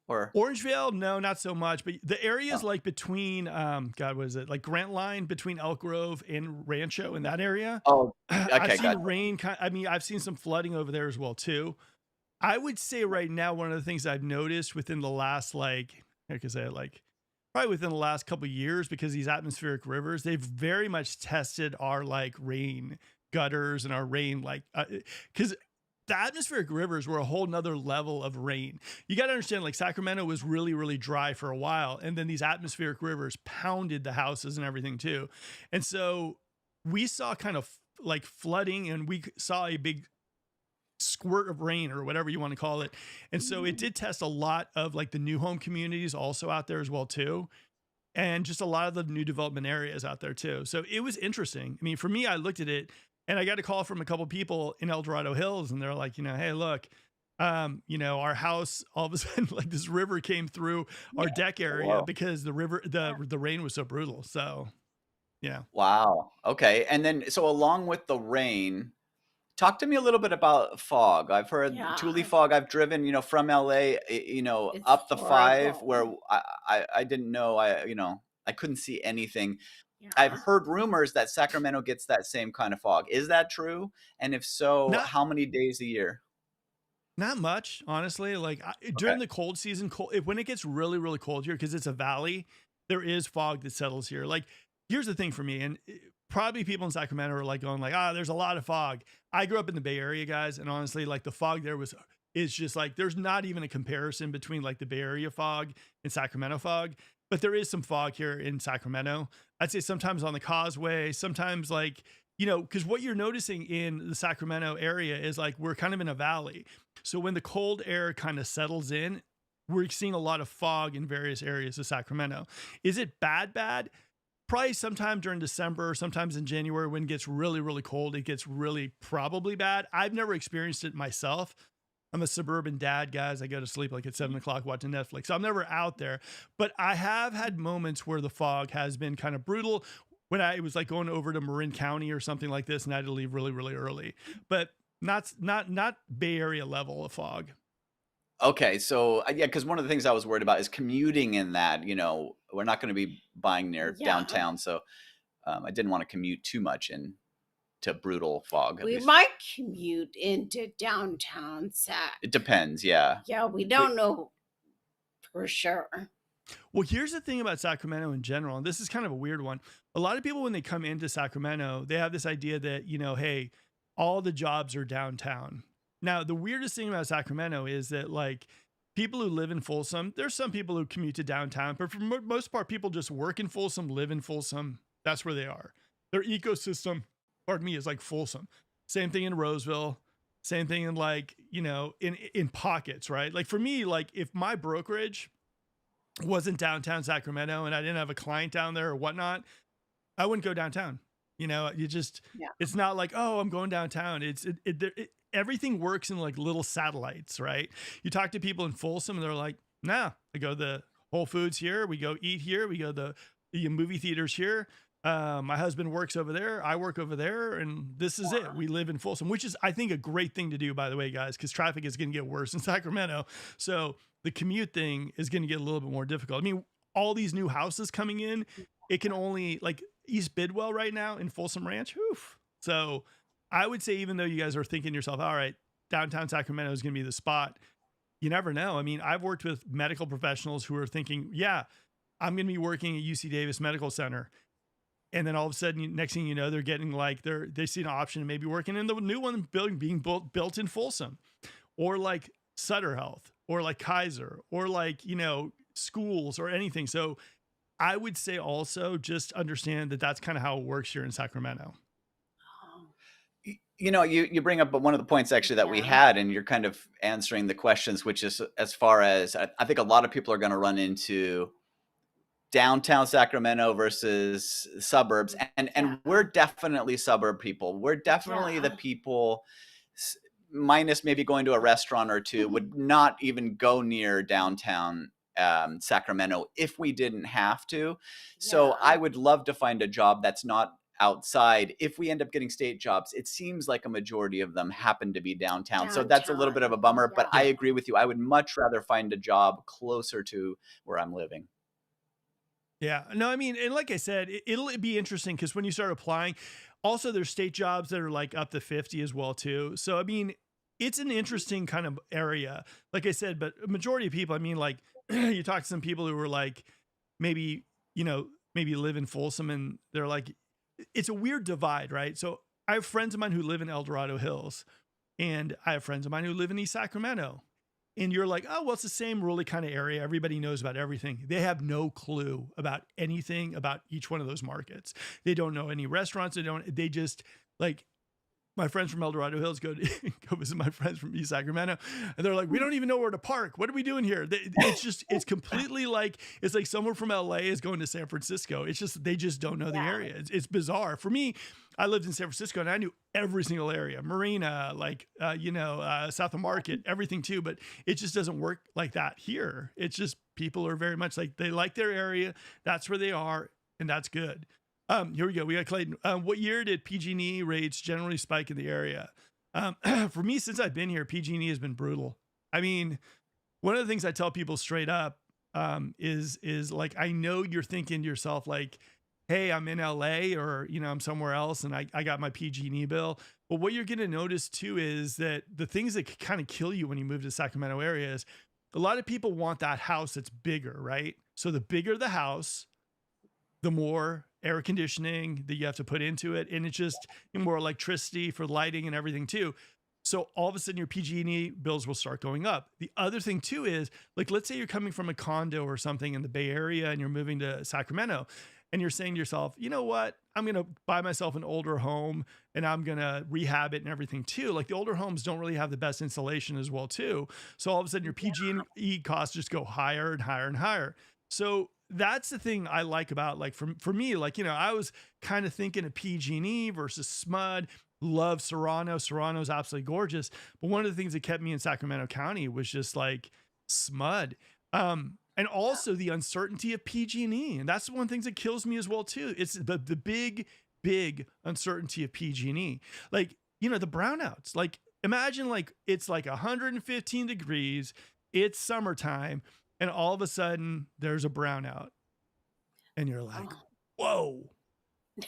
Or Orangevale, no, not so much. But the areas oh, like between, God, what is it? Like Grant Line between Elk Grove and Rancho in that area. oh, I've okay, seen gotcha. rain. I mean, I've seen some flooding over there as well too. I would say right now, one of the things I've noticed within the last, like, I could say, like, probably within the last couple of years, because these atmospheric rivers, they've very much tested our like rain gutters and our rain, like, because the atmospheric rivers were a whole nother level of rain. You got to understand, like, Sacramento was really, really dry for a while. And then these atmospheric rivers pounded the houses and everything too. And so we saw kind of like flooding, and we saw a big squirt of rain or whatever you want to call it. And so it did test a lot of like the new home communities also out there as well too. And just a lot of the new development areas out there too. So it was interesting. I mean, for me, I looked at it and I got a call from a couple people in El Dorado Hills, and they're like, hey, look, our house, all of a sudden, like this river came through our deck area Wow. because the rain was so brutal. So, yeah. Wow. Okay. And then, so along with the rain, talk to me a little bit about fog. I've heard Thule Yeah. fog. I've driven, from LA, It's up the five where horrible. I didn't know, I couldn't see anything. I've Yeah. heard rumors that Sacramento gets that same kind of fog. Is that true? And if so, Not how many days a year? Not much, honestly. Like Okay. during the cold season, when it gets really, really cold here, because it's a valley, there is fog that settles here. Like, here's the thing for me, and probably people in Sacramento are like going like, there's a lot of fog. I grew up in the Bay Area, guys, and honestly, like the fog there is just like there's not even a comparison between like the Bay Area fog and Sacramento fog. But there is some fog here in Sacramento. I'd say sometimes on the causeway, sometimes like, because what you're noticing in the Sacramento area is like we're kind of in a valley. So when the cold air kind of settles in, we're seeing a lot of fog in various areas of Sacramento. Is it bad? Bad? Probably sometime during December, sometimes in January when it gets really, really cold, it gets really probably bad. I've never experienced it myself. I'm a suburban dad, guys. I go to sleep like at 7 o'clock watching Netflix. So I'm never out there, but I have had moments where the fog has been kind of brutal when I was like going over to Marin County or something like this, and I had to leave really, really early, but not Bay Area level of fog. Okay, so yeah, because one of the things I was worried about is commuting in that. We're not going to be buying near Yeah. downtown, so I didn't want to commute too much into brutal fog. At We least might commute into downtown it Sac. depends. Yeah, Yeah, we but don't know for sure. Well, here's the thing about Sacramento in general, and this is kind of a weird one. A lot of people, when they come into Sacramento, they have this idea that, hey, all the jobs are downtown. Now, the weirdest thing about Sacramento is that, like, people who live in Folsom, there's some people who commute to downtown, but for most part, people just work in Folsom, live in Folsom. That's where they are. Their ecosystem, pardon me, is like Folsom. Same thing in Roseville. Same thing in like, in pockets, right? Like for me, like if my brokerage wasn't downtown Sacramento and I didn't have a client down there or whatnot, I wouldn't go downtown. Yeah. It's not like, oh, I'm going downtown. Everything works in like little satellites, right? You talk to people in Folsom and they're like, nah, I go to the Whole Foods here. We go eat here. We go to the movie theaters here. My husband works over there. I work over there. And this is it. Yeah. We live in Folsom, which is, I think, a great thing to do, by the way, guys, because traffic is going to get worse in Sacramento. So the commute thing is going to get a little bit more difficult. I mean, all these new houses coming in, it can only like East Bidwell right now in Folsom Ranch. Oof. So I would say, even though you guys are thinking to yourself, all right, downtown Sacramento is going to be the spot, you never know. I mean, I've worked with medical professionals who are thinking, yeah, I'm going to be working at UC Davis Medical Center. And then all of a sudden, next thing you know, they're getting like, they see an option of maybe working in the new one building being built in Folsom, or like Sutter Health, or like Kaiser, or like, schools or anything. So I would say also just understand that that's kind of how it works here in Sacramento. You bring up one of the points actually that we Yeah. had, and you're kind of answering the questions, which is as far as I think a lot of people are going to run into downtown Sacramento versus suburbs, and Yeah. we're definitely suburb people. We're definitely the Yeah. people, minus maybe going to a restaurant or two, would not even go near downtown Sacramento if we didn't have to. So Yeah. I would love to find a job that's not outside. If we end up getting state jobs, it seems like a majority of them happen to be downtown. So that's a little bit of a bummer, but I Yeah. agree with you. I would much rather find a job closer to where I'm living. Yeah, no, I mean, and like I said, it'll be interesting because when you start applying, also there's state jobs that are like up to 50 as well too. So I mean, it's an interesting kind of area, like I said. But a majority of people, I mean, like you talk to some people who were like, maybe maybe live in Folsom, and they're like, it's a weird divide, right? So I have friends of mine who live in El Dorado Hills, and I have friends of mine who live in East Sacramento. And you're like, oh, well, it's the same really kind of area. Everybody knows about everything. They have no clue about anything about each one of those markets. They don't know any restaurants. They just like, my friends from El Dorado Hills go visit my friends from East Sacramento, and they're like, we don't even know where to park. What are we doing here? It's completely like, it's like someone from LA is going to San Francisco. It's just, they just don't know the area. It's bizarre. For me, I lived in San Francisco and I knew every single area, Marina, like, South of Market, everything too, but it just doesn't work like that here. It's just, people are very much like, they like their area. That's where they are. And that's good. Here we go. We got Clayton. What year did PG&E rates generally spike in the area? For me, since I've been here, PG&E has been brutal. I mean, one of the things I tell people straight up is like, I know you're thinking to yourself like, hey, I'm in LA, or, I'm somewhere else and I got my PG&E bill. But what you're going to notice too is that the things that kind of kill you when you move to Sacramento area is a lot of people want that house that's bigger, right? So the bigger the house, the more air conditioning that you have to put into it. And it's just more electricity for lighting and everything too. So all of a sudden your PG&E bills will start going up. The other thing too is, like, let's say you're coming from a condo or something in the Bay Area and you're moving to Sacramento, and you're saying to yourself, you know what, I'm going to buy myself an older home and I'm going to rehab it and everything too. Like, the older homes don't really have the best insulation as well too. So all of a sudden your PG&E costs just go higher and higher and higher. So that's the thing I like about, like, for me, like, I was kind of thinking of PG&E versus SMUD. Love Serrano. Serrano's absolutely gorgeous. But one of the things that kept me in Sacramento County was just like SMUD. And also the uncertainty of PG&E. And that's one of the things that kills me as well too. It's the big uncertainty of PG&E. Like, the brownouts, like, imagine like it's like 115 degrees, it's summertime, and all of a sudden there's a brownout and you're like, whoa.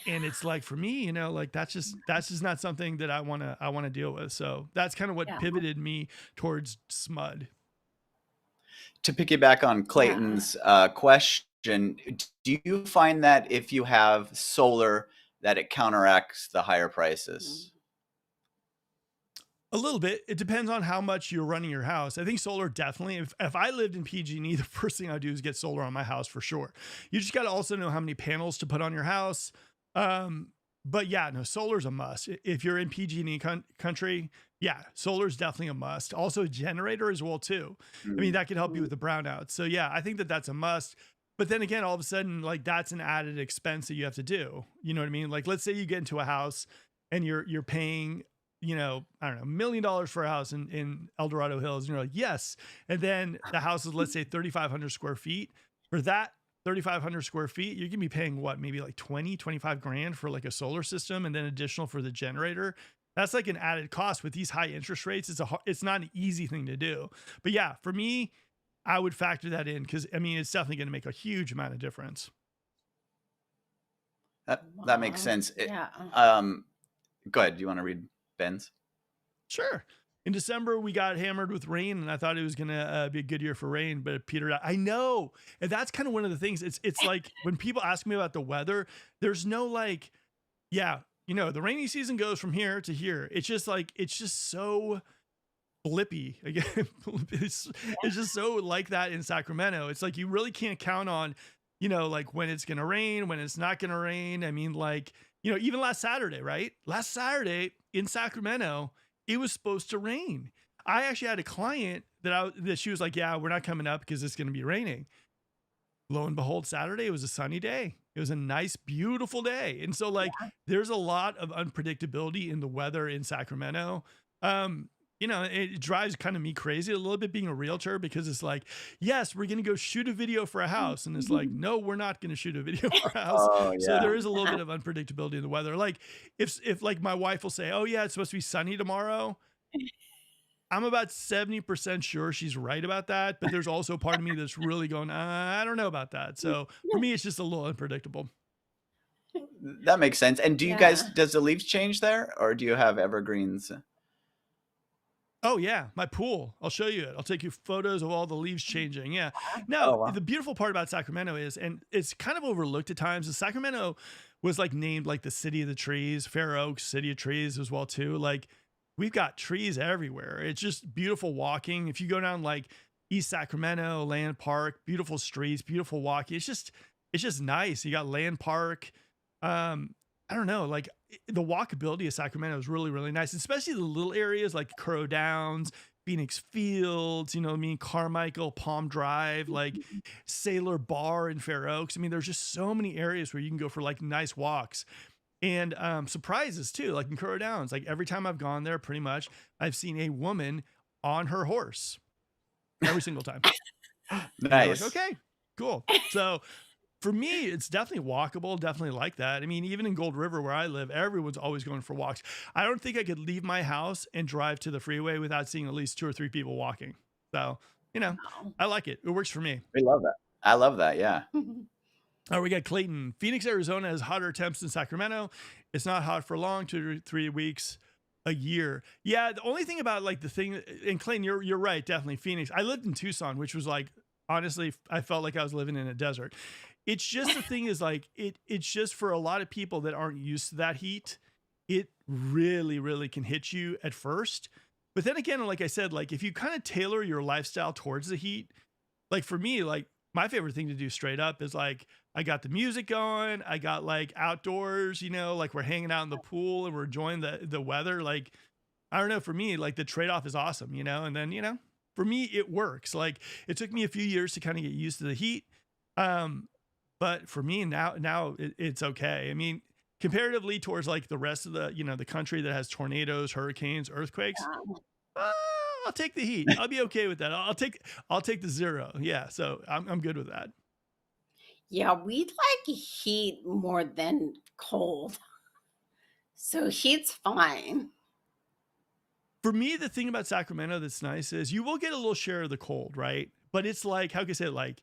And it's like, for me, like, that's just not something that I want to deal with. So that's kind of what pivoted me towards SMUD. To piggyback on Clayton's question, do you find that if you have solar, that it counteracts the higher prices? A little bit. It depends on how much you're running your house. I think solar definitely. If I lived in PG&E, the first thing I'd do is get solar on my house for sure. You just got to also know how many panels to put on your house. But yeah, no, solar's a must. If you're in PG&E country, yeah, solar's definitely a must. Also a generator as well too. I mean, that could help you with the brownouts. So yeah, I think that that's a must. But then again, all of a sudden, like, that's an added expense that you have to do. You know what I mean? Like, let's say you get into a house and you're paying, I don't know, $1 million for a house in El Dorado Hills. And you're like, yes. And then the house is, let's say, 3,500 square feet. For that 3,500 square feet, you're gonna be paying what, maybe like 25 grand for like a solar system, and then additional for the generator. That's like an added cost with these high interest rates. It's not an easy thing to do. But yeah, for me, I would factor that in, because I mean, it's definitely going to make a huge amount of difference. That makes Wow. sense. Yeah. Go ahead. Do you want to read Ben's? Sure. In December, we got hammered with rain, and I thought it was gonna be a good year for rain, but it petered out. I know, and that's kind of one of the things. It's like when people ask me about the weather, there's no like, yeah, the rainy season goes from here to here. It's just like it's just so blippy again. It's just so like that in Sacramento. It's like you really can't count on, like when it's gonna rain, when it's not gonna rain. I mean, like, even last Saturday, right? Last Saturday in Sacramento, it was supposed to rain. I actually had a client that she was like, "Yeah, we're not coming up because it's gonna be raining." Lo and behold, Saturday it was a sunny day. It was a nice, beautiful day. And so like there's a lot of unpredictability in the weather in Sacramento. It drives kind of me crazy a little bit being a realtor because it's like, yes, we're gonna go shoot a video for a house. And it's like, no, we're not gonna shoot a video for a house. Oh So yeah. there is a little bit of unpredictability in the weather. Like if like my wife will say, "Oh yeah, it's supposed to be sunny tomorrow." I'm about 70% sure she's right about that, but there's also part of me that's really going, I don't know about that. So for me, it's just a little unpredictable. That makes sense. And Yeah. does the leaves change there, or do you have evergreens? Oh yeah, my pool. I'll show you it. I'll take you photos of all the leaves changing. Yeah. Oh Now, wow. the beautiful part about Sacramento is, and it's kind of overlooked at times, is Sacramento was like named like the city of the trees, Fair Oaks, city of trees as well too. Like we've got trees everywhere. It's just beautiful walking. If you go down like East Sacramento, Land Park, beautiful streets, beautiful walking. It's just nice. You got Land Park. I don't know, like the walkability of Sacramento is really, really nice, especially the little areas like Crow Downs, Phoenix Fields, what I mean, Carmichael, Palm Drive, like Sailor Bar in Fair Oaks. I mean, there's just so many areas where you can go for like nice walks and surprises too, like in Crow Downs. Like every time I've gone there, pretty much, I've seen a woman on her horse every single time. And you're like, Nice. okay, cool. So for me, it's definitely walkable, definitely like that. I mean, even in Gold River where I live, everyone's always going for walks. I don't think I could leave my house and drive to the freeway without seeing at least 2 or 3 people walking. So, Wow. I like it. It works for me. We love that. I love that. Yeah. All right, we got Clayton. Phoenix, Arizona has hotter temps than Sacramento. It's not hot for long, 2 to 3 weeks a year. Yeah, the only thing about like the thing, and Clayton, you're right, definitely Phoenix. I lived in Tucson, which was like honestly, I felt like I was living in a desert. It's just the thing is like it's just for a lot of people that aren't used to that heat, it really, really can hit you at first. But then again, like I said, like if you kind of tailor your lifestyle towards the heat, like for me, like my favorite thing to do straight up is like I got the music going, I got like outdoors, like we're hanging out in the pool and we're enjoying the weather. Like I don't know, for me, like the trade-off is awesome, and then, for me it works. Like it took me a few years to kind of get used to the heat. Um, but for me now it's okay. I mean, comparatively towards like the rest of the country that has tornadoes, hurricanes, earthquakes, uh, I'll take the heat. I'll be okay with that. I'll take the zero. Yeah, so I'm good with that. Yeah, we like heat more than cold. So heat's fine. For me, the thing about Sacramento that's nice is you will get a little share of the cold, right? But it's like, how can I say it? Like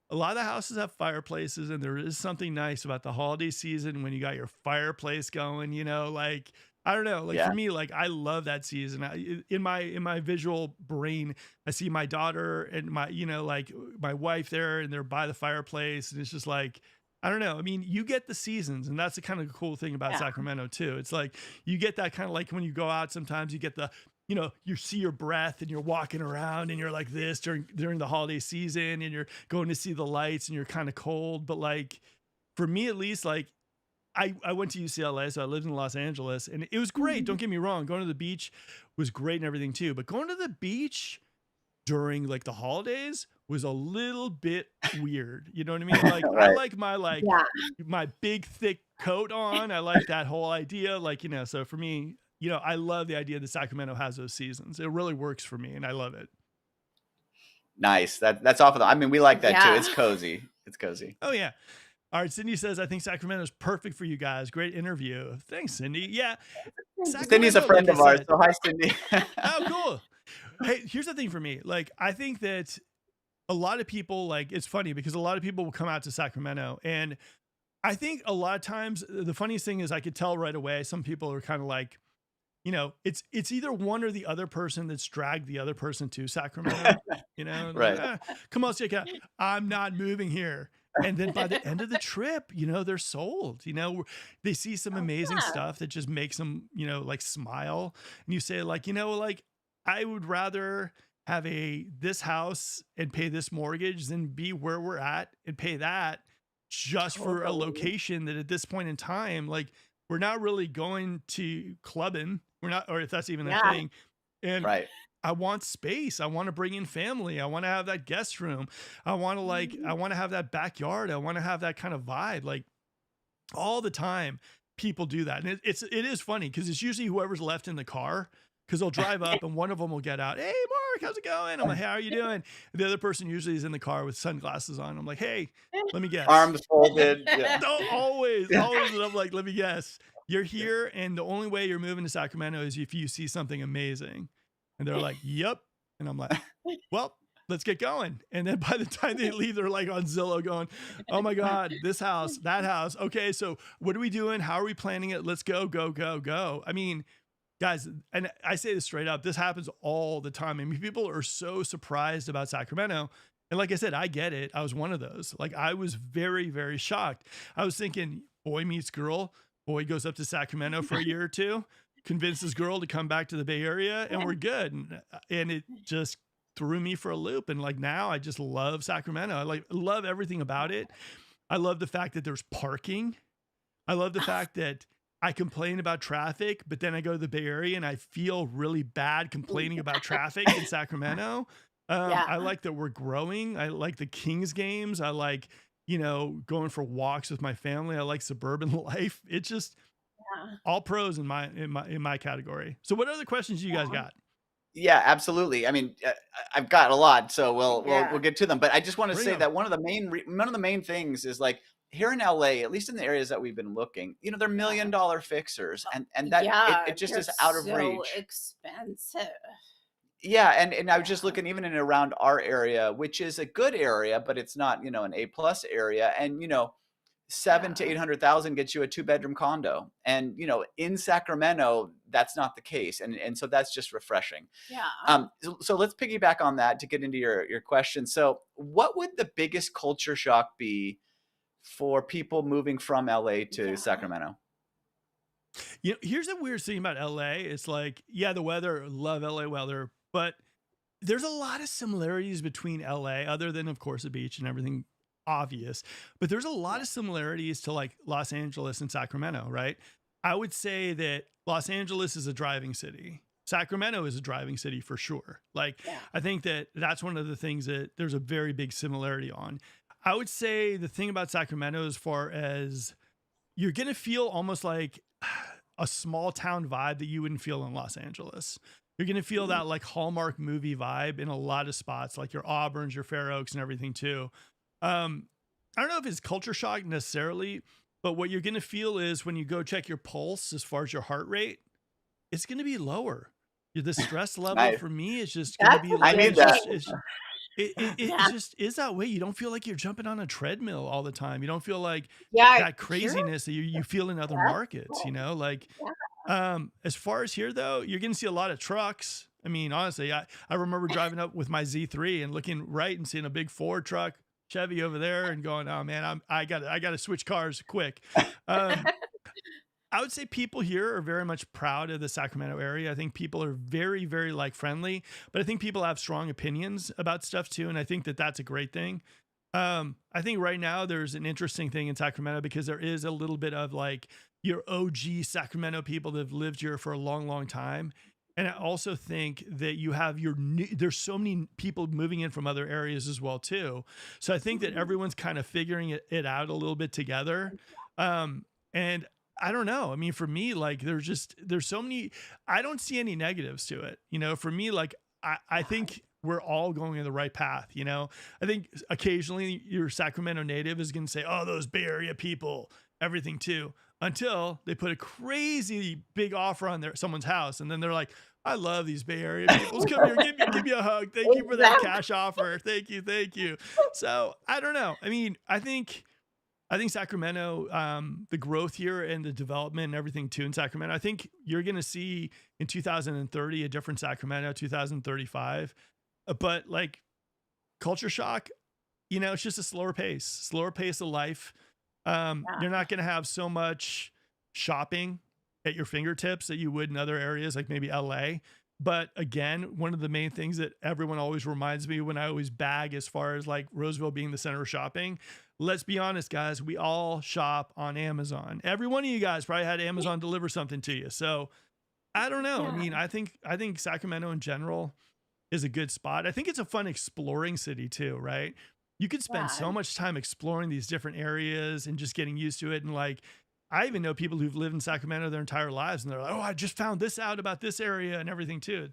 a lot of the houses have fireplaces, and there is something nice about the holiday season when you got your fireplace going, like I don't know, like for Yeah. me, like I love that season. In my visual brain, I see my daughter and my, like my wife there, and they're by the fireplace, and it's just like I don't know. I mean, you get the seasons, and that's the kind of cool thing about Yeah. Sacramento too. It's like you get that kind of like when you go out, sometimes you get the you see your breath and you're walking around and you're like this during the holiday season and you're going to see the lights and you're kind of cold. But like for me at least, like I went to UCLA, so I lived in Los Angeles, and it was great. Don't get me wrong. Going to the beach was great and everything too. But going to the beach during like the holidays was a little bit weird. You know what I mean? Like I Right. like Yeah. my big thick coat on. I like that whole idea. Like, so for me, I love the idea that Sacramento has those seasons. It really works for me and I love it. Nice. That's off of the. I mean, we like that too. It's Yeah. cozy. It's cozy. Oh yeah. All right. Cindy says, I think Sacramento is perfect for you guys. Great interview. Thanks, Cindy. Yeah. Cindy's a Sacramento, friend like I of ours, said. so hi, Cindy. Oh, cool. Hey, here's the thing for me. Like, I think that a lot of people, like, it's funny because a lot of people will come out to Sacramento and I think a lot of times the funniest thing is I could tell right away. Some people are kind of like, it's either one or the other person that's dragged the other person to Sacramento. Like, Right. come on, Sika, I'm not moving here. And then by the end of the trip, they're sold. They see some Oh, amazing yeah. stuff that just makes them, like smile. And you say, like, like I would rather have this house and pay this mortgage than be where we're at and pay that just for a Totally. location that at this point in time, like we're not really going to clubbing. We're not, or if that's even a Yeah. thing. And Right. I want space. I want to bring in family. I want to have that guest room. I Mhm. want to have that backyard. I want to have that kind of vibe. Like all the time, people do that. And it is funny because it's usually whoever's left in the car because they'll drive up and one of them will get out. Hey, Mark, how's it going? I'm like, how are you doing? And the other person usually is in the car with sunglasses on. I'm like, hey, let me guess. Arms folded. Yeah. No, always, Yeah. always. And I'm like, let me guess. You're here, and the only way you're moving to Sacramento is if you see something amazing. And they're like, yep. And I'm like, well, let's get going. And then by the time they leave, they're like on Zillow going, oh my God, this house, that house. Okay, so what are we doing? How are we planning it? Let's go, go, go, go. I mean, guys, and I say this straight up, this happens all the time. I mean, people are so surprised about Sacramento. And like I said, I get it. I was one of those. Like I was very, very shocked. I was thinking, boy meets girl, boy goes up to Sacramento for a year or two, convinces girl to come back to the Bay Area, and we're good. And it just threw me for a loop. And like now I just love Sacramento. I love everything about it. I love the fact that there's parking. I love the fact that I complain about traffic, but then I go to the Bay Area and I feel really bad complaining about traffic in Sacramento. Yeah. I like that we're growing. I like the Kings games. I like, going for walks with my family. I like suburban life. It's just Yeah. all pros in my category. So what other questions do you guys Yeah. got? Yeah, absolutely. I mean, I've got a lot, so we'll Yeah. get to them. But I just want to Bring say them. that one of the main things is like here in LA, at least in the areas that we've been looking, they're $1 Yeah. million fixers, and that Yeah. it just They're is out of so reach. expensive. Yeah, and I was just Yeah. looking even in and around our area, which is a good area, but it's not, an A plus area. And seven to Yeah. 800,000 gets you a 2-bedroom condo. And in Sacramento, that's not the case. And so that's just refreshing. Yeah. So let's piggyback on that to get into your question. So what would the biggest culture shock be for people moving from LA to Yeah. Sacramento? Here's the weird thing about LA. It's like, yeah, the weather, love LA weather, but there's a lot of similarities between LA, other than, of course, the beach and everything obvious. But there's a lot Yeah. of similarities to like Los Angeles and Sacramento, right? I would say that Los Angeles is a driving city. Sacramento is a driving city for sure. Like, Yeah. I think that that's one of the things that there's a very big similarity on. I would say the thing about Sacramento, as far as you're going to feel almost like a small town vibe that you wouldn't feel in Los Angeles. You're going to feel Mhm. that like Hallmark movie vibe in a lot of spots, like your Auburns, your Fair Oaks, and everything too. I don't know if it's culture shock necessarily, but what you're going to feel is when you go check your pulse as far as your heart rate, it's going to be lower. The stress level Nice. for me is just going to That's be a I like, need good that. it Yeah. just is that way. You don't feel like you're jumping on a treadmill all the time. You don't feel like Yeah. that Here, craziness that you feel in other that's markets, cool. like, Yeah. as far as here though, you're going to see a lot of trucks. I mean, honestly, I remember driving up with my Z3 and looking right and seeing a big Ford truck, Chevy over there, and going, oh man, I got to switch cars quick. Um, I would say people here are very much proud of the Sacramento area. I think people are very, very like friendly, but I think people have strong opinions about stuff too. And I think that that's a great thing. I think right now there's an interesting thing in Sacramento because there is a little bit of like your OG Sacramento people that have lived here for a long, long time. And I also think that you have there's so many people moving in from other areas as well too. So I think that Mhm. everyone's kind of figuring it out a little bit together. And I don't know. I mean, for me, like there's so many, I don't see any negatives to it. For me, like I think we're all going in the right path. I think occasionally your Sacramento native is going to say, oh, those Bay Area people, everything too, until they put a crazy big offer on someone's house. And then they're like, I love these Bay Area peoples. Come here, give me a hug. Thank you for that Exactly. cash offer. Thank you. So I don't know. I mean, I think I think Sacramento, the growth here and the development and everything too in Sacramento, I think you're going to see in 2030 a different Sacramento, 2035. But like culture shock, it's just a slower pace of life. Yeah. You're not going to have so much shopping at your fingertips that you would in other areas, like maybe LA. But again, one of the main things that everyone always reminds me when I always bag as far as like Roseville being the center of shopping, let's be honest, guys, we all shop on Amazon. Every one of you guys probably had Amazon deliver something to you. So I don't know. I Yeah. mean, I think Sacramento in general is a good spot. I think it's a fun exploring city too, right? You could spend Yeah. so much time exploring these different areas and just getting used to it. And like, I even know people who've lived in Sacramento their entire lives, and they're like, "Oh, I just found this out about this area and everything too."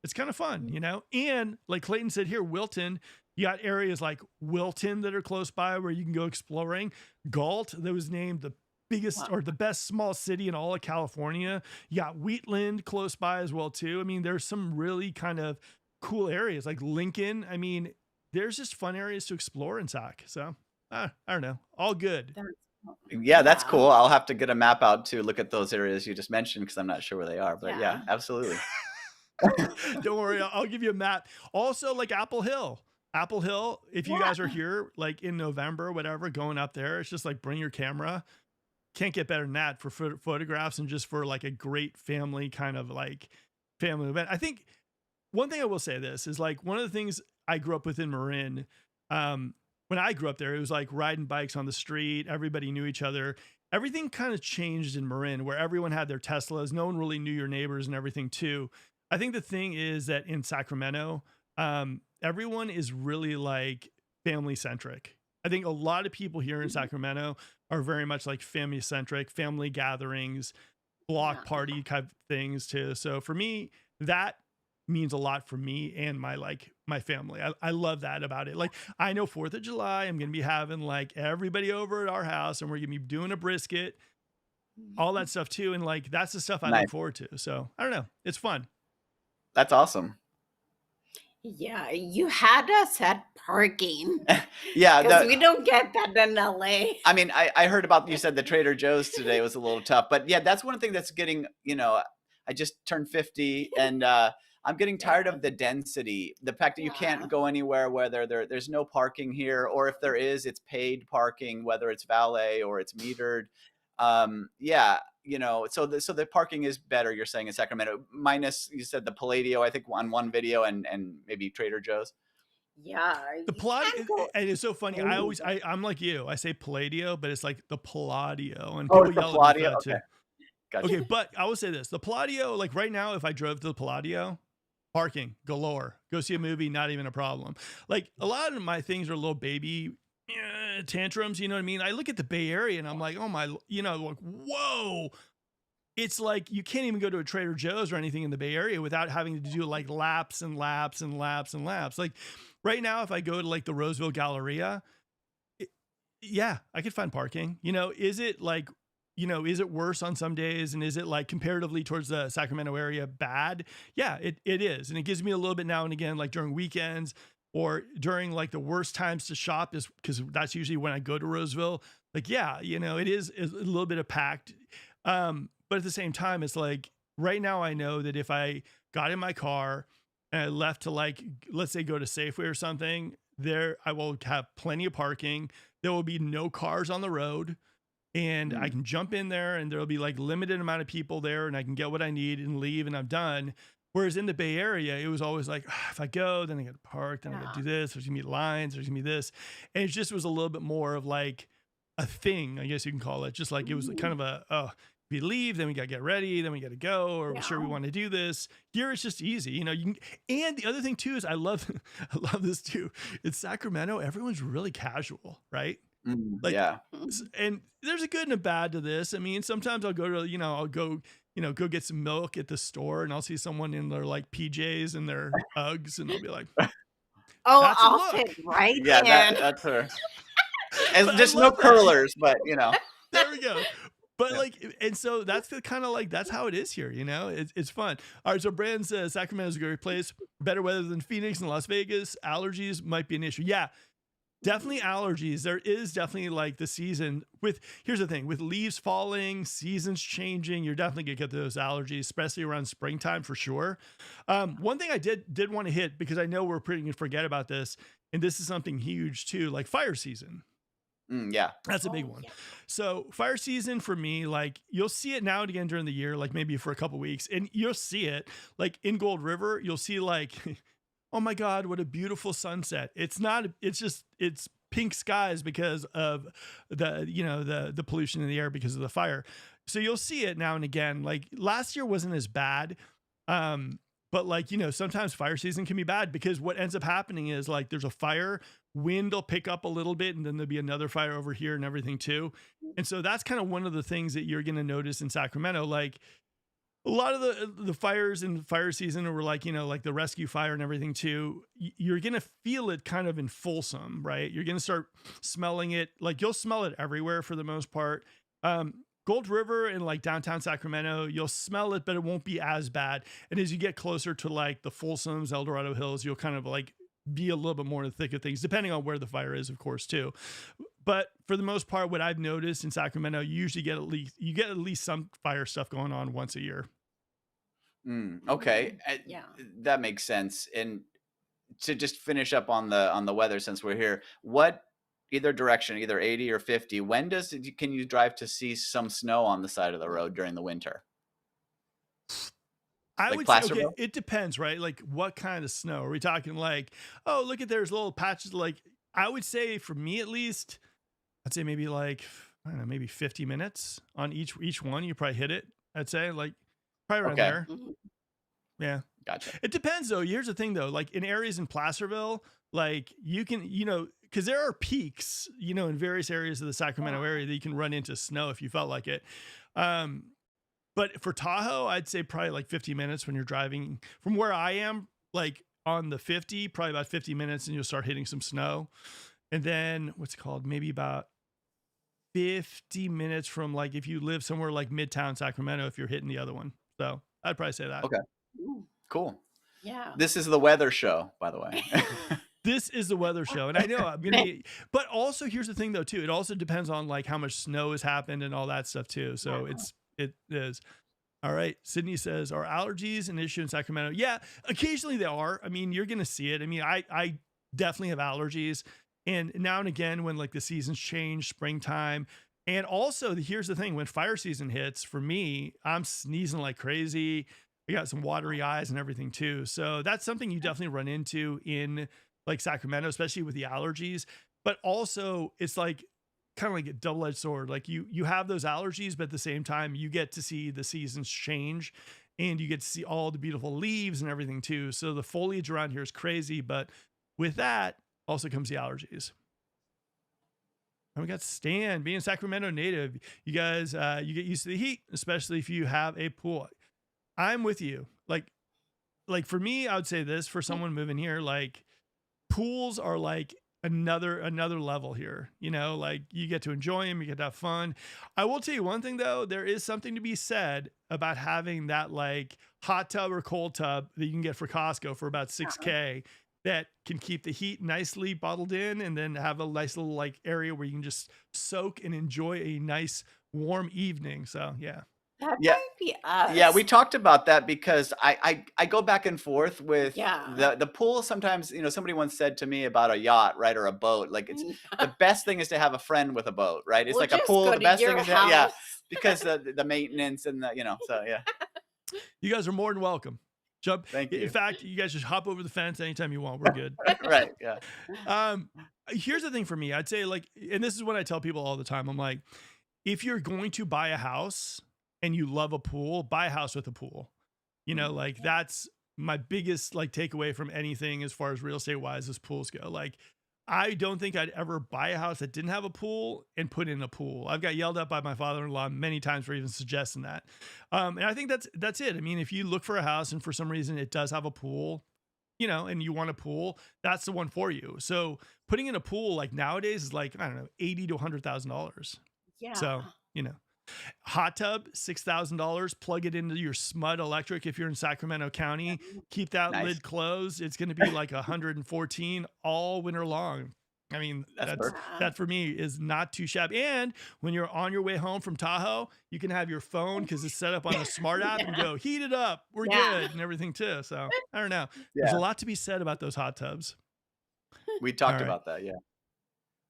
It's kind of fun, And like Clayton said here, Wilton, you got areas like Wilton that are close by where you can go exploring. Galt, that was named the biggest Wow. or the best small city in all of California. You got Wheatland close by as well too. I mean, there's some really kind of cool areas like Lincoln. I mean, there's just fun areas to explore in Sac. So I don't know, all good. That's Yeah, that's yeah. cool. I'll have to get a map out to look at those areas you just mentioned because I'm not sure where they are. But yeah, Yeah. absolutely. Don't worry, I'll give you a map. Also, like Apple Hill. Apple Hill, if you Yeah. guys are here like in November, whatever, going up there, it's just like bring your camera. Can't get better than that for photographs and just for like a great family kind of like family event. I think one thing I will say this is like one of the things I grew up with in Marin. When I grew up there, it was like riding bikes on the street. Everybody knew each other. Everything kind of changed in Marin where everyone had their Teslas. No one really knew your neighbors and everything too. I think the thing is that in Sacramento, everyone is really like family centric. I think a lot of people here in Sacramento are very much like family centric, family gatherings, block Yeah. party type things too. So for me, that means a lot for me and my family. I love that about it. Like I know 4th of July, I'm going to be having like everybody over at our house and we're going to be doing a brisket, all that stuff too. And like, that's the stuff I Nice. look forward to. So I don't know. It's fun. That's awesome. Yeah, you had us at parking Yeah, because we don't get that in LA. I mean, I heard about, you said the Trader Joe's today was a little tough, but yeah, that's one thing that's getting, I just turned 50 and I'm getting tired Yeah. of the density, the fact that you Yeah. can't go anywhere, whether there's no parking here, or if there is, it's paid parking, whether it's valet or it's metered. Yeah, so the parking is better, you're saying, in Sacramento, minus, you said the Palladio, I think on one video, and maybe Trader Joe's. Yeah, The you Palladio, can't go and it's so funny. anywhere. I'm like you. I say Palladio, but it's like the Palladio, and Oh, people it's the yell at me for Palladio? that too. Okay, gotcha. Okay, but I will say this: the Palladio, like right now, if I drove to the Palladio, parking galore. Go see a movie, not even a problem. Like a lot of my things are little baby tantrums. You know what I mean? I look at the Bay Area and I'm like, oh my, like whoa. It's like you can't even go to a Trader Joe's or anything in the Bay Area without having to do like laps and laps and laps and laps. Like right now, if I go to like the Roseville Galleria, yeah, I could find parking. Is it like, is it worse on some days? And is it like comparatively towards the Sacramento area bad? Yeah, it is. And it gives me a little bit now and again, like during weekends or during like the worst times to shop, is because that's usually when I go to Roseville. Like, yeah, it is a little bit of packed. But at the same time, it's like right now I know that if I got in my car and I left to like, let's say go to Safeway or something, there I will have plenty of parking. There will be no cars on the road. And I can jump in there and there'll be like limited amount of people there and I can get what I need and leave and I'm done. Whereas in the Bay Area, it was always like, if I go, then I got to park, then I got to do this. There's gonna be lines, there's gonna be this. And it just was a little bit more of like a thing, I guess you can call it. Just like it was kind of we leave, then we got to get ready, then we got to go, or we're sure we want to do this. Here it's just easy, you can. And the other thing too is I love this too. In Sacramento, everyone's really casual, right? Like, Yeah. and there's a good and a bad to this. I mean, sometimes I'll go to, go get some milk at the store and I'll see someone in their like PJs and their Uggs and I'll be like, Oh, that's a I'll look. fit right Yeah, in. that's her. And But I just no love that. curlers, but There we go. But Yeah. like, and so that's the kind of like, that's how it is here, it's fun. All right. So Brandon says Sacramento's a great place, better weather than Phoenix and Las Vegas. Allergies might be an issue. Yeah. Definitely allergies. There is definitely like the season with, here's the thing, with leaves falling, seasons changing, you're definitely gonna get those allergies, especially around springtime for sure. One thing I did want to hit, because I know we're pretty gonna forget about this, and this is something huge too, like fire season. Yeah. That's a big Oh, one. yeah. So fire season for me, like you'll see it now and again during the year, like maybe for a couple weeks, and you'll see it like in Gold River. You'll see like, oh my God, what a beautiful sunset. It's not. It's just it's pink skies because of the pollution in the air because of the fire. So you'll see it now and again. Like last year wasn't as bad. But like, sometimes fire season can be bad because what ends up happening is like there's a fire, wind will pick up a little bit, and then there'll be another fire over here and everything too. And so that's kind of one of the things that you're going to notice in Sacramento. Like a lot of the fires in fire season, or like, like the rescue fire and everything too, you're going to feel it kind of in Folsom, right? You're going to start smelling it. Like you'll smell it everywhere for the most part. Gold River and like downtown Sacramento, you'll smell it, but it won't be as bad. And as you get closer to like the Folsoms, El Dorado Hills, you'll kind of like be a little bit more in the thick of things, depending on where the fire is, of course, too. But for the most part, what I've noticed in Sacramento, you usually get at least some fire stuff going on once a year. Okay. Yeah. That makes sense. And to just finish up on the weather, since we're here, what either direction, either 80 or 50, when can you drive to see some snow on the side of the road during the winter? I Like would say, okay, Placerville? it depends, right? Like what kind of snow? Are we talking like, oh, look at there's little patches? Like I would say for me at least, I'd say maybe like, I don't know, maybe 50 minutes on each one. You probably hit it. I'd say like probably around Okay. there. Mhm. Yeah. Gotcha. It depends though. Here's the thing though, like in areas in Placerville, like you can, because there are peaks, in various areas of the Sacramento area that you can run into snow if you felt like it. But for Tahoe, I'd say probably like 50 minutes when you're driving from where I am, like on the 50, probably about 50 minutes and you'll start hitting some snow. And then what's it called? Maybe about 50 minutes from like if you live somewhere like Midtown Sacramento, if you're hitting the other one. So I'd probably say that. Okay. Ooh, Cool. yeah. This is the weather show, by the way. This is the weather show. And I know I'm going to be, but also here's the thing though, too. It also depends on like how much snow has happened and all that stuff too. So it is. All right. Sydney says, are allergies an issue in Sacramento? Yeah, occasionally they are. I mean, you're going to see it. I mean, I definitely have allergies. And now and again, when like the seasons change, springtime, and also here's the thing, when fire season hits for me, I'm sneezing like crazy. I got some watery eyes and everything too. So that's something you definitely run into in like Sacramento, especially with the allergies. But also it's like kind of like a double-edged sword. Like you have those allergies, but at the same time, you get to see the seasons change and you get to see all the beautiful leaves and everything too. So the foliage around here is crazy, but with that also comes the allergies. And we got Stan, being a Sacramento native. You guys, you get used to the heat, especially if you have a pool. I'm with you. Like for me, I would say this for someone moving here, like pools are like another level here. Like you get to enjoy them, you get to have fun. I will tell you one thing though, there is something to be said about having that like hot tub or cold tub that you can get for Costco for about $6K that can keep the heat nicely bottled in, and then have a nice little like area where you can just soak and enjoy a nice warm evening. So yeah. That Yeah. might be us. Yeah, we talked about that because I go back and forth with Yeah. the pool. Sometimes, somebody once said to me about a yacht, right, or a boat. Like it's the best thing is to have a friend with a boat, right? It's We'll like a just pool. go The to best your thing is yeah, house. because the maintenance and so yeah. You guys are more than welcome. Jump. Thank In you. fact, you guys just hop over the fence anytime you want. We're good. Right. Yeah. Here's the thing for me. I'd say like, and this is what I tell people all the time. I'm like, if you're going to buy a house and you love a pool, buy a house with a pool. Like that's my biggest like takeaway from anything as far as real estate wise as pools go. Like I don't think I'd ever buy a house that didn't have a pool and put in a pool. I've got yelled at by my father-in-law many times for even suggesting that. And I think that's it. I mean, if you look for a house and for some reason it does have a pool, and you want a pool, that's the one for you. So putting in a pool like nowadays is like, I don't know, $80,000 to $100,000. Yeah. So, hot tub, $6,000, plug it into your SMUD electric. If you're in Sacramento County, keep that Nice. lid closed. It's going to be like 114 all winter long. I mean, That's perfect. that for me is not too shabby. And when you're on your way home from Tahoe, you can have your phone because it's set up on a smart app and Yeah. go heat it up. We're Yeah. good and everything too. So I don't know. There's a Yeah, lot to be said about those hot tubs. we All talked right. about that. Yeah.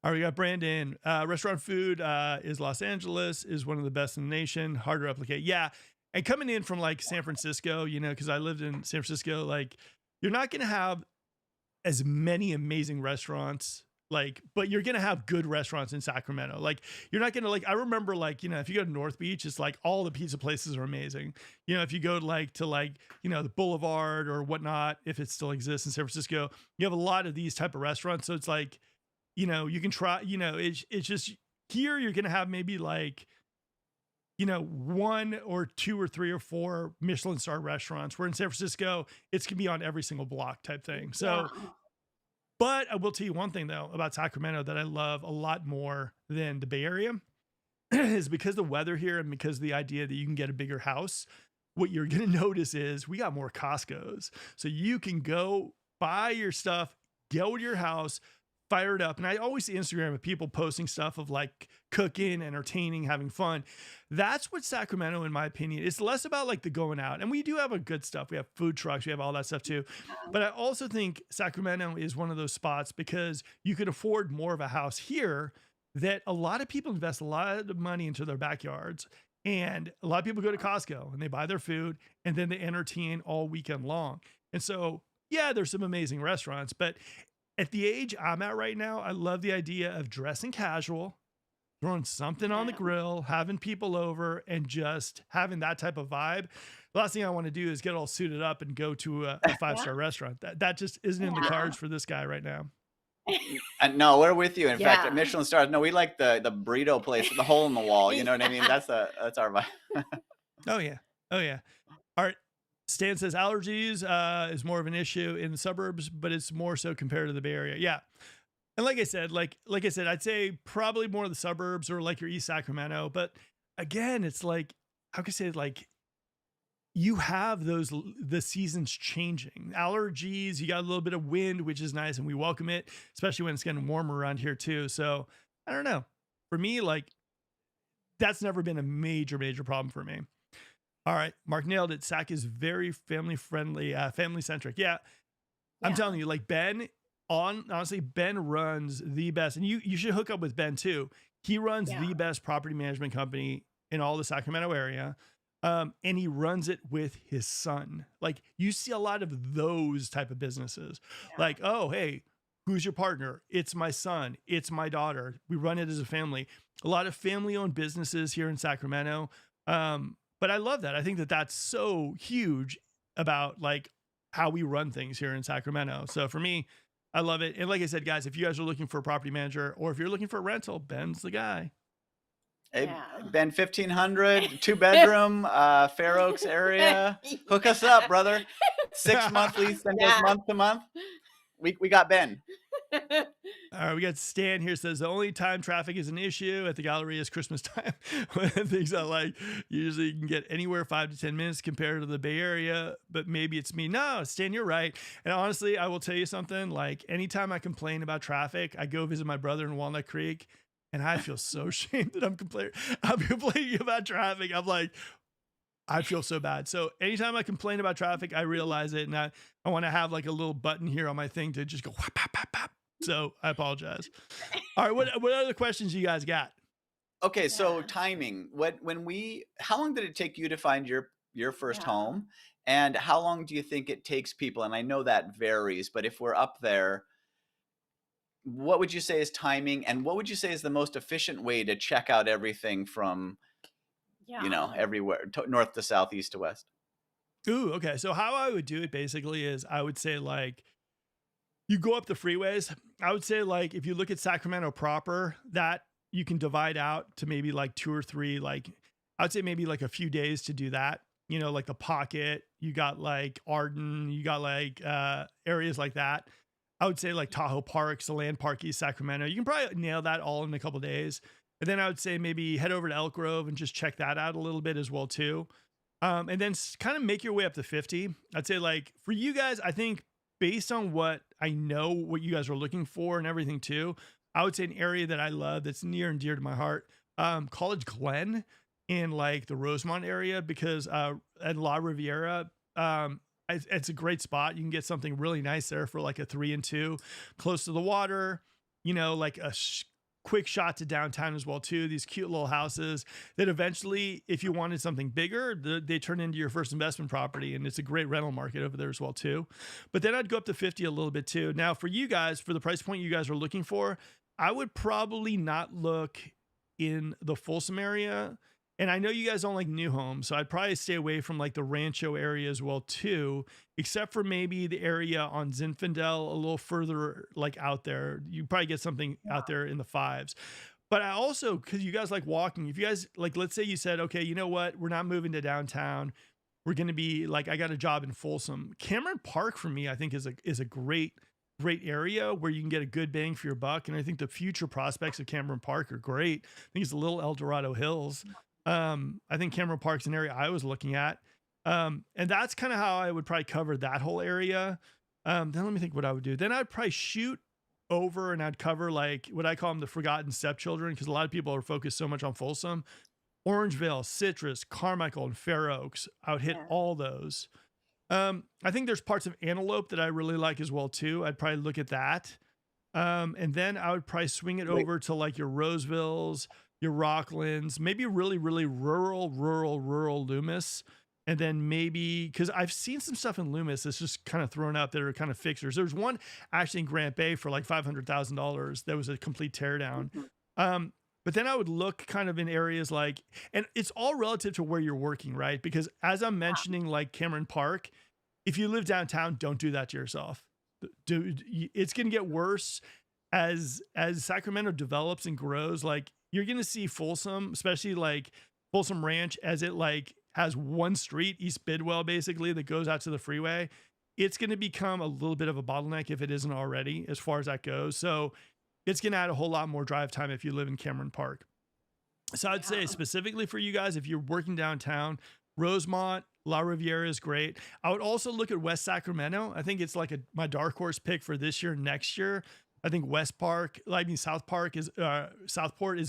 All right, we got Brandon. Restaurant food is Los Angeles, is one of the best in the nation, hard to replicate. Yeah. And coming in from like San Francisco, because I lived in San Francisco, like you're not going to have as many amazing restaurants, but you're going to have good restaurants in Sacramento. Like you're not going to I remember if you go to North Beach, it's like all the pizza places are amazing. If you go to the Boulevard or whatnot, if it still exists in San Francisco, you have a lot of these type of restaurants. So it's like, you can try, it's just here you're going to have maybe one or two or three or four Michelin star restaurants, where in San Francisco, it's going to be on every single block type thing. So, Yeah. but I will tell you one thing though about Sacramento that I love a lot more than the Bay Area is because the weather here and because of the idea that you can get a bigger house. What you're going to notice is we got more Costco's. So you can go buy your stuff, go to your house, fire it up. And I always see Instagram of people posting stuff of like cooking, entertaining, having fun. That's what Sacramento, in my opinion, it's less about like the going out. And we do have a good stuff. We have food trucks, we have all that stuff too. But I also think Sacramento is one of those spots because you could afford more of a house here, that a lot of people invest a lot of money into their backyards. And a lot of people go to Costco and they buy their food and then they entertain all weekend long. And so, yeah, there's some amazing restaurants, but at the age I'm at right now, I love the idea of dressing casual, throwing something on the Yeah. grill, having people over, and just having that type of vibe. The last thing I want to do is get all suited up and go to a Yeah. five-star restaurant. That just isn't in the Yeah. cards for this guy right now. And no, we're with you. In fact, at Yeah. Michelin stars, no, we like the burrito place with the hole in the wall. You know what I mean? That's our vibe. Oh yeah. Oh yeah. All right. Stan says allergies is more of an issue in the suburbs, but it's more so compared to the Bay Area. Yeah. And like I said, I'd say probably more of the suburbs or like your East Sacramento. But again, it's like, how can I say it? Like you have the seasons changing. Allergies, you got a little bit of wind, which is nice, and we welcome it, especially when it's getting warmer around here too. So I don't know. For me, like that's never been a major problem for me. All right, Mark nailed it. Sac is very family friendly, family centric. Yeah, I'm Yeah. telling you, like honestly, Ben runs the best, and you should hook up with Ben too. He runs Yeah. the best property management company in all the Sacramento area. And he runs it with his son. Like you see a lot of those type of businesses. Yeah. Like, oh, hey, who's your partner? It's my son. It's my daughter. We run it as a family. A lot of family-owned businesses here in Sacramento. But I love that. I think that that's so huge about like how we run things here in Sacramento. So for me, I love it. And like I said, guys, if you guys are looking for a property manager or if you're looking for a rental, Ben's the guy. Hey, Yeah. Ben, 1,500, 2-bedroom, Fair Oaks area. Hook us up, brother. 6 monthly, send us Yeah. month to month. We got Ben. All right, we got Stan here says the only time traffic is an issue at the gallery is Christmas time. When things are like usually you can get anywhere 5 to 10 minutes compared to the Bay Area, but maybe it's me. No, Stan, you're right. And honestly, I will tell you something. Like anytime I complain about traffic, I go visit my brother in Walnut Creek, and I feel so ashamed that I'm complaining about traffic. I'm like, I feel so bad. So anytime I complain about traffic, I realize it, and I want to have like a little button here on my thing to just go whap, whap, whap, whap. So I apologize. All right, what other questions you guys got? Okay, so Yeah. timing. How long did it take you to find your first Yeah. home? And how long do you think it takes people? And I know that varies, but if we're up there, what would you say is timing? And what would you say is the most efficient way to check out everything from, Yeah. everywhere, north to south, east to west? Ooh, okay. So how I would do it basically is I would say like you go up the freeways. I would say like if you look at Sacramento proper, that you can divide out to maybe like 2 or 3, like I would say maybe like a few days to do that. Like the Pocket, you got like Arden, you got like areas like that. I would say like Tahoe Parks, the Land Park, East Sacramento. You can probably nail that all in a couple days. And then I would say maybe head over to Elk Grove and just check that out a little bit as well too. And then kind of make your way up to 50. I'd say like for you guys, I think based on what I know, what you guys are looking for and everything too, I would say an area that I love that's near and dear to my heart, College Glen in like the Rosemont area, because at La Riviera, it's a great spot. You can get something really nice there for like a 3 and 2, close to the water, like a quick shot to downtown as well too. These cute little houses that eventually, if you wanted something bigger, they turn into your first investment property, and it's a great rental market over there as well too. But then I'd go up to 50 a little bit too. Now for you guys, for the price point you guys are looking for, I would probably not look in the Folsom area. And I know you guys don't like new homes, so I'd probably stay away from like the Rancho area as well too, except for maybe the area on Zinfandel a little further like out there. You probably get something out there in the fives. But I also, because you guys like walking, if you guys like, let's say you said, okay, you know what, we're not moving to downtown. We're going to be like, I got a job in Folsom. Cameron Park for me, I think is a great area where you can get a good bang for your buck. And I think the future prospects of Cameron Park are great. I think it's a little El Dorado Hills. I think Cameron Park's an area I was looking at. And that's kind of how I would probably cover that whole area. Then let me think what I would do. Then I'd probably shoot over and I'd cover like what I call them the forgotten stepchildren, because a lot of people are focused so much on Folsom. Orangevale, Citrus, Carmichael, and Fair Oaks. I would hit all those. I think there's parts of Antelope that I really like as well too. I'd probably look at that. And then I would probably swing it over to like your Rosevilles, your Rocklands, maybe really, really rural Loomis. And then maybe, because I've seen some stuff in Loomis that's just kind of thrown out that are kind of fixers. There's one actually in Grant Bay for like $500,000 that was a complete teardown. But then I would look kind of in areas like, and it's all relative to where you're working, right? Because as I'm mentioning, like Cameron Park, if you live downtown, don't do that to yourself. Dude, it's going to get worse as Sacramento develops and grows. Like you're going to see Folsom, especially like Folsom Ranch, as it like has one street, East Bidwell, basically, that goes out to the freeway. It's going to become a little bit of a bottleneck if it isn't already, as far as that goes. So it's going to add a whole lot more drive time if you live in Cameron Park. So I'd say specifically for you guys, if you're working downtown, Rosemont, La Riviera is great. I would also look at West Sacramento. I think it's like my dark horse pick for this year, next year. I think Southport is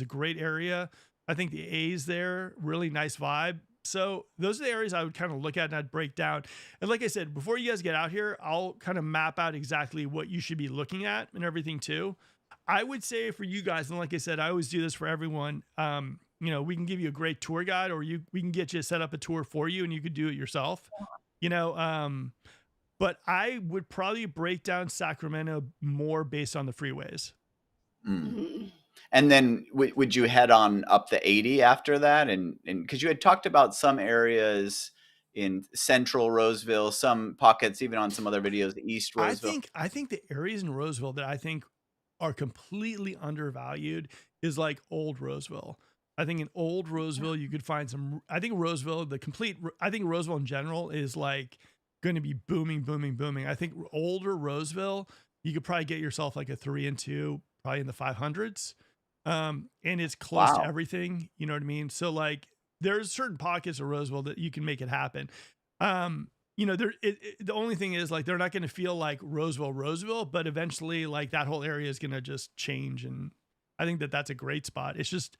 a great area. I think the A's there, really nice vibe. So those are the areas I would kind of look at and I'd break down. And like I said, before you guys get out here, I'll kind of map out exactly what you should be looking at and everything too. I would say for you guys, and like I said, I always do this for everyone. We can give you a great tour guide, or we can get you set up a tour for you and you could do it yourself, but I would probably break down Sacramento more based on the freeways. And then would you head on up the 80 after that? And because you had talked about some areas in central Roseville, some pockets, even on some other videos, East Roseville. I think the areas in Roseville that I think are completely undervalued is like Old Roseville. I think in Old Roseville, you could find I think Roseville in general is like going to be booming. I think older Roseville, you could probably get yourself like a 3 and 2, probably in the 500s. And it's close to everything. You know what I mean? So like there's certain pockets of Roseville that you can make it happen. The only thing is like, they're not going to feel like Roseville, but eventually like that whole area is going to just change. And I think that that's a great spot. It's just,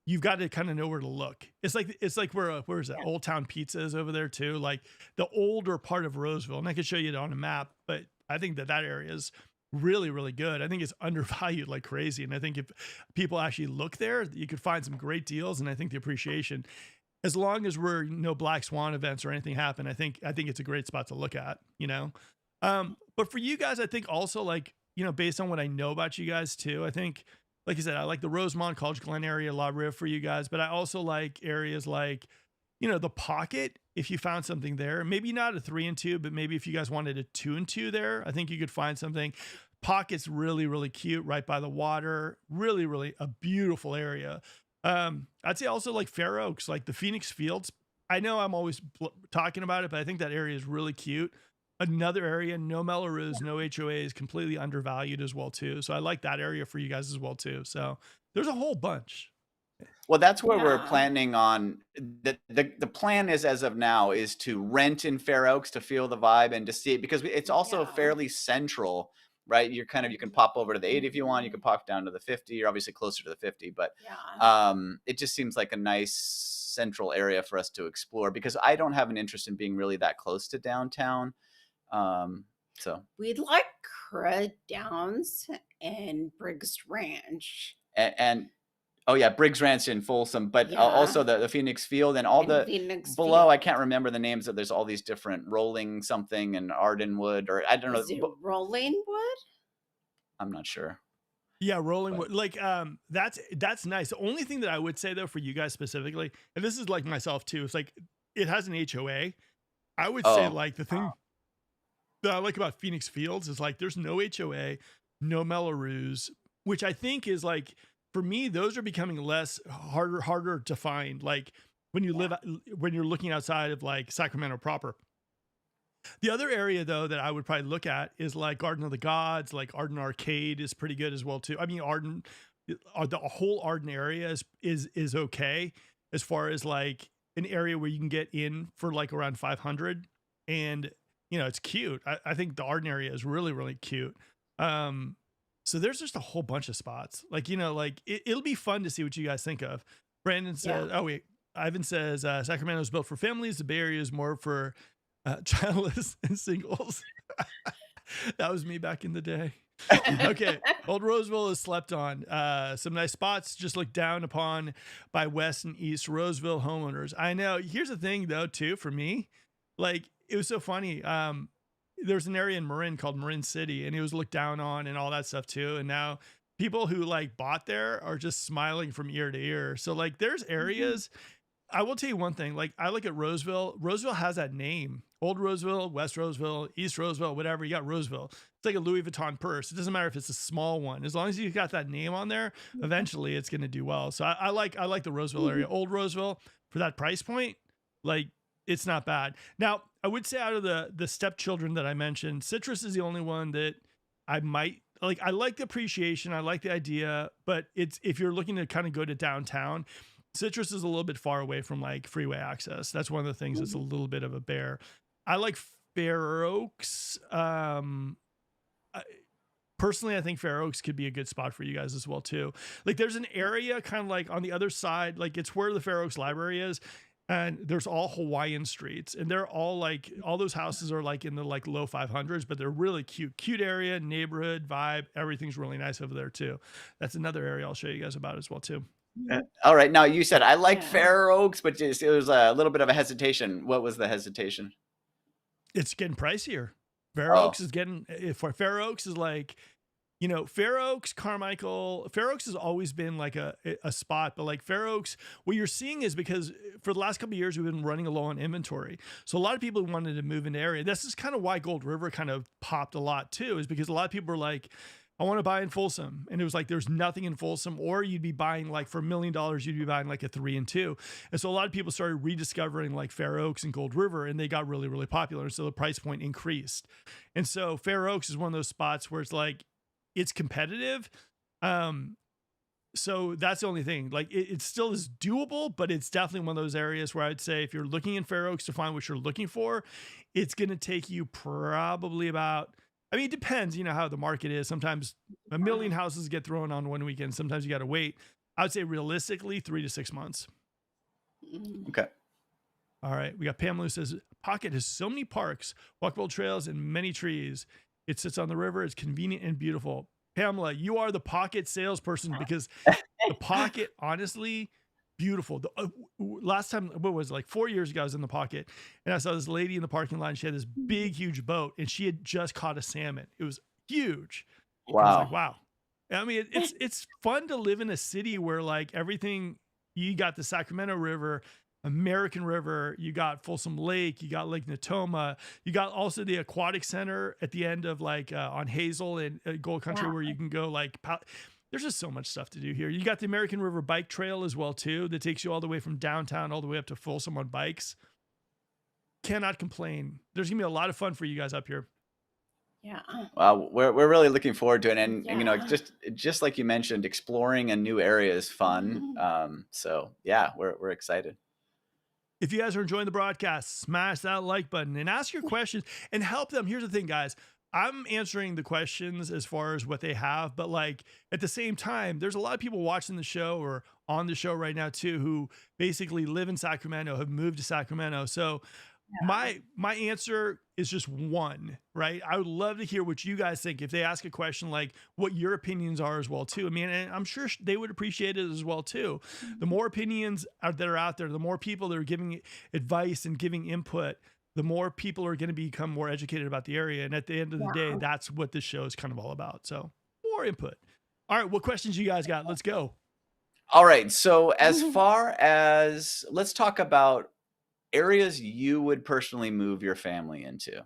you've got to kind of know where to look. It's like where is that? Old Town Pizza is over there too. Like the older part of Roseville, and I could show you it on a map, but I think that area is really, really good. I think it's undervalued like crazy. And I think if people actually look there, you could find some great deals. And I think the appreciation, as long as we're no black swan events or anything happen, I think it's a great spot to look at, but for you guys, I think also like, based on what I know about you guys too, I think, like I said, I like the Rosemont, College Glen area, La Riv for you guys, but I also like areas like, the Pocket. If you found something there, maybe not a 3 and 2, but maybe if you guys wanted a 2 and 2 there, I think you could find something. Pocket's really, really cute, right by the water. Really, really a beautiful area. I'd say also like Fair Oaks, like the Phoenix Fields. I know I'm always talking about it, but I think that area is really cute. Another area, no Melrose, no HOA, is completely undervalued as well too. So I like that area for you guys as well too. So there's a whole bunch. Well, that's where we're Yeah. planning on. The plan is, as of now, is to rent in Fair Oaks to feel the vibe and to see it, because it's also Yeah. fairly central, right? You can pop over to the 80 if you want. You can pop down to the 50. You're obviously closer to the 50, but Yeah. it just seems like a nice central area for us to explore, because I don't have an interest in being really that close to downtown. So We'd like Crud Downs and Briggs Ranch. and oh yeah, Briggs Ranch in Folsom, but also Yeah. the Phoenix Field and all In the Phoenix below. I Field. can't remember the names of. There's all these different rolling something and Ardenwood, or I don't Is know. it But Rolling Wood? I'm not sure. Yeah, rolling But wood. Like, that's nice. The only thing that I would say though for you guys specifically, and this is like myself too, it's like it has an HOA. I would say oh, like the thing that I like about Phoenix Fields is like there's no HOA, no Mellorews, which I think is like for me those are becoming less harder to find. Like when you live Yeah. when you're looking outside of like Sacramento proper. The other area though that I would probably look at is like Garden of the Gods, like Arden Arcade is pretty good as well too. I mean Arden, the whole Arden area is okay as far as like an area where you can get in for like around 500, and it's cute. I think the Arden area is really cute. Um, so there's just a whole bunch of spots. Like like it'll be fun to see what you guys think of. Brandon Yeah. says, "Oh wait." Ivan says Sacramento is built for families. The Bay Area is more for childless and singles. That was me back in the day. Okay, Old Roseville is slept on. Some nice spots just looked down upon by West and East Roseville homeowners. I know. Here's the thing, though, too, for me, like it was so funny. There's an area in Marin called Marin City, and it was looked down on and all that stuff too. And now people who like bought there are just smiling from ear to ear. So like, there's areas. I will tell you one thing. Like I look at Roseville. Roseville has that name: Old Roseville, West Roseville, East Roseville, whatever. You got Roseville. It's like a Louis Vuitton purse. It doesn't matter if it's a small one. As long as you got that name on there, eventually it's going to do well. So I like the Roseville area. Old Roseville for that price point, like it's not bad. Now I would say out of the stepchildren that I mentioned, Citrus is the only one that I might like. I like the appreciation. I like the idea, but it's if you're looking to kind of go to downtown. Citrus is a little bit far away from like freeway access. That's one of the things that's a little bit of a bear. I like Fair Oaks. Personally, I think Fair Oaks could be a good spot for you guys as well too. Like there's an area kind of like on the other side, like it's where the Fair Oaks Library is, and there's all Hawaiian streets, and they're all like all those houses are like in the like low 500s, but they're really cute area, neighborhood vibe. Everything's really nice over there too. That's another area I'll show you guys about as well too. all right. Now you said I like Yeah. Fair Oaks, but it was a little bit of a hesitation. What was the hesitation? It's getting pricier. Fair Oh, Oaks is getting for Fair Oaks is like, Fair Oaks, Carmichael. Fair Oaks has always been like a spot, but like Fair Oaks, what you're seeing is because for the last couple of years we've been running low on inventory, so a lot of people wanted to move into the area. This is kind of why Gold River kind of popped a lot too, is because a lot of people were like, I want to buy in Folsom. And it was like, there's nothing in Folsom, or you'd be buying like for $1 million, you'd be buying like a 3 and 2. And so a lot of people started rediscovering like Fair Oaks and Gold River, and they got really popular. So the price point increased. And so Fair Oaks is one of those spots where it's like, it's competitive. So that's the only thing. Like it still is doable, but it's definitely one of those areas where I'd say if you're looking in Fair Oaks to find what you're looking for, it's going to take you probably about, I mean, it depends, how the market is. Sometimes a million houses get thrown on one weekend. Sometimes you got to wait. I would say realistically 3 to 6 months. okay. All right. We got Pamela who says, Pocket has so many parks, walkable trails, and many trees. It sits on the river. It's convenient and beautiful. Pamela, you are the Pocket salesperson, because the Pocket, honestly, beautiful. The last time, what was it, like 4 years ago, I was in the Pocket, and I saw this lady in the parking lot. And she had this big, huge boat, and she had just caught a salmon. It was huge. I was like, Wow. wow. I mean, it's fun to live in a city where like everything, you got the Sacramento River, American River, you got Folsom Lake, you got Lake Natoma, you got also the aquatic center at the end of like on Hazel and Gold Country, where you can go like, there's just so much stuff to do here. You got the American River Bike Trail as well too, that takes you all the way from downtown all the way up to Folsom on bikes. Cannot complain. There's gonna be a lot of fun for you guys up here. Yeah. We're really looking forward to it, and you know, Yeah. just like you mentioned, exploring a new area is fun. Mhm. So yeah, we're excited. If you guys are enjoying the broadcast, smash that like button and ask your questions and help them. Here's the thing, guys. I'm answering the questions as far as what they have, but like at the same time, there's a lot of people watching the show or on the show right now too who basically live in Sacramento, have moved to Sacramento. So Yeah. my answer is just one, right? I would love to hear what you guys think if they ask a question, like what your opinions are as well too. I mean, and I'm sure they would appreciate it as well too. The more opinions that are out there, the more people that are giving advice and giving input, the more people are going to become more educated about the area. And at the end of the day, Yeah. that's what this show is kind of all about. So more input. All right, what questions you guys got? Let's go. All right. So as far as, let's talk about areas you would personally move your family into,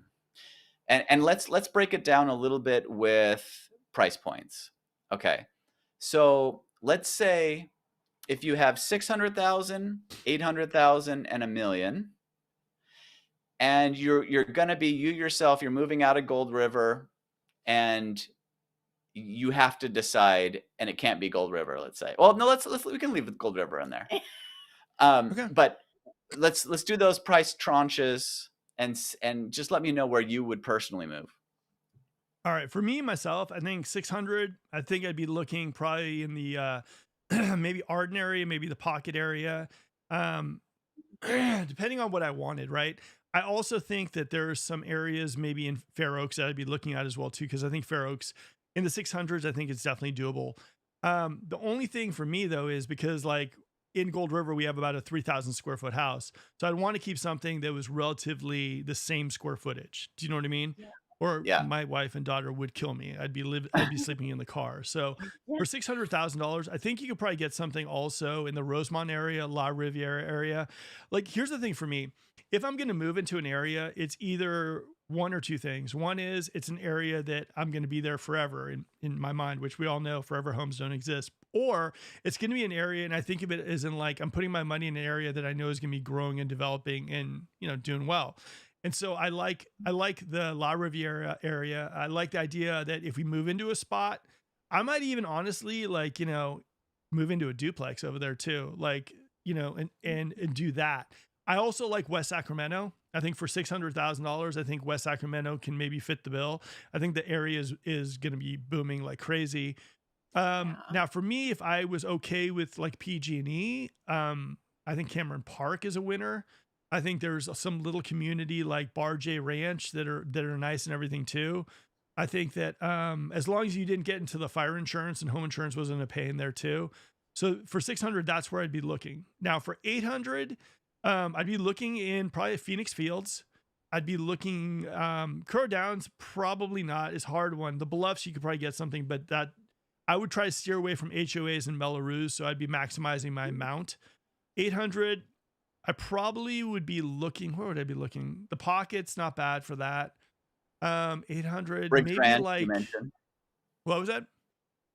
and let's break it down a little bit with price points. Okay. So let's say if you have 600,000, 800,000, and $1 million, and you're gonna be you yourself, you're moving out of Gold River, and you have to decide, and it can't be Gold River, let's say. Well, no, let's we can leave Gold River in there. Okay. But let's do those price tranches, and just let me know where you would personally move. All right, for me myself, I think 600. I think I'd be looking probably in the maybe Arden area, maybe the Pocket area, um, depending on what I wanted. Right. I also think that there's some areas maybe in Fair Oaks that I'd be looking at as well too, because I think Fair Oaks in the 600s, I think it's definitely doable. The only thing for me though is because like in Gold River we have about a 3,000 square foot house, so I'd want to keep something that was relatively the same square footage. Do you know what I mean? Yeah. Or Yeah. my wife and daughter would kill me. I'd be sleeping in the car. So Yeah. for $600,000, I think you could probably get something also in the Rosemont area, La Riviera area. Like, here's the thing for me. If I'm going to move into an area, it's either one or two things. One is it's an area that I'm going to be there forever in my mind, which we all know forever homes don't exist. Or it's going to be an area, and I think of it as in like I'm putting my money in an area that I know is going to be growing and developing and, you know, doing well. And so I like the La Riviera area. I like the idea that if we move into a spot, I might even honestly like, you know, move into a duplex over there too. Like, you know, and do that. I also like West Sacramento. I think for $600,000, I think West Sacramento can maybe fit the bill. I think the area is going to be booming like crazy. Yeah. Now for me, if I was okay with like PG&E, I think Cameron Park is a winner. I think there's some little community like Bar J Ranch that are nice and everything too. I think that as long as you didn't get into the fire insurance and home insurance wasn't a pain there too. So for 600, that's where I'd be looking. Now for 800, I'd be looking in probably Phoenix Fields. I'd be looking Crow Downs, probably not. It's a hard one. The Bluffs, you could probably get something, but that I would try to steer away from HOAs and Melrose, so I'd be maximizing my amount. 800, I probably would be looking. Where would I be looking? The Pocket's not bad for that. 800, Briggs maybe Ranch you like mentioned. what was that?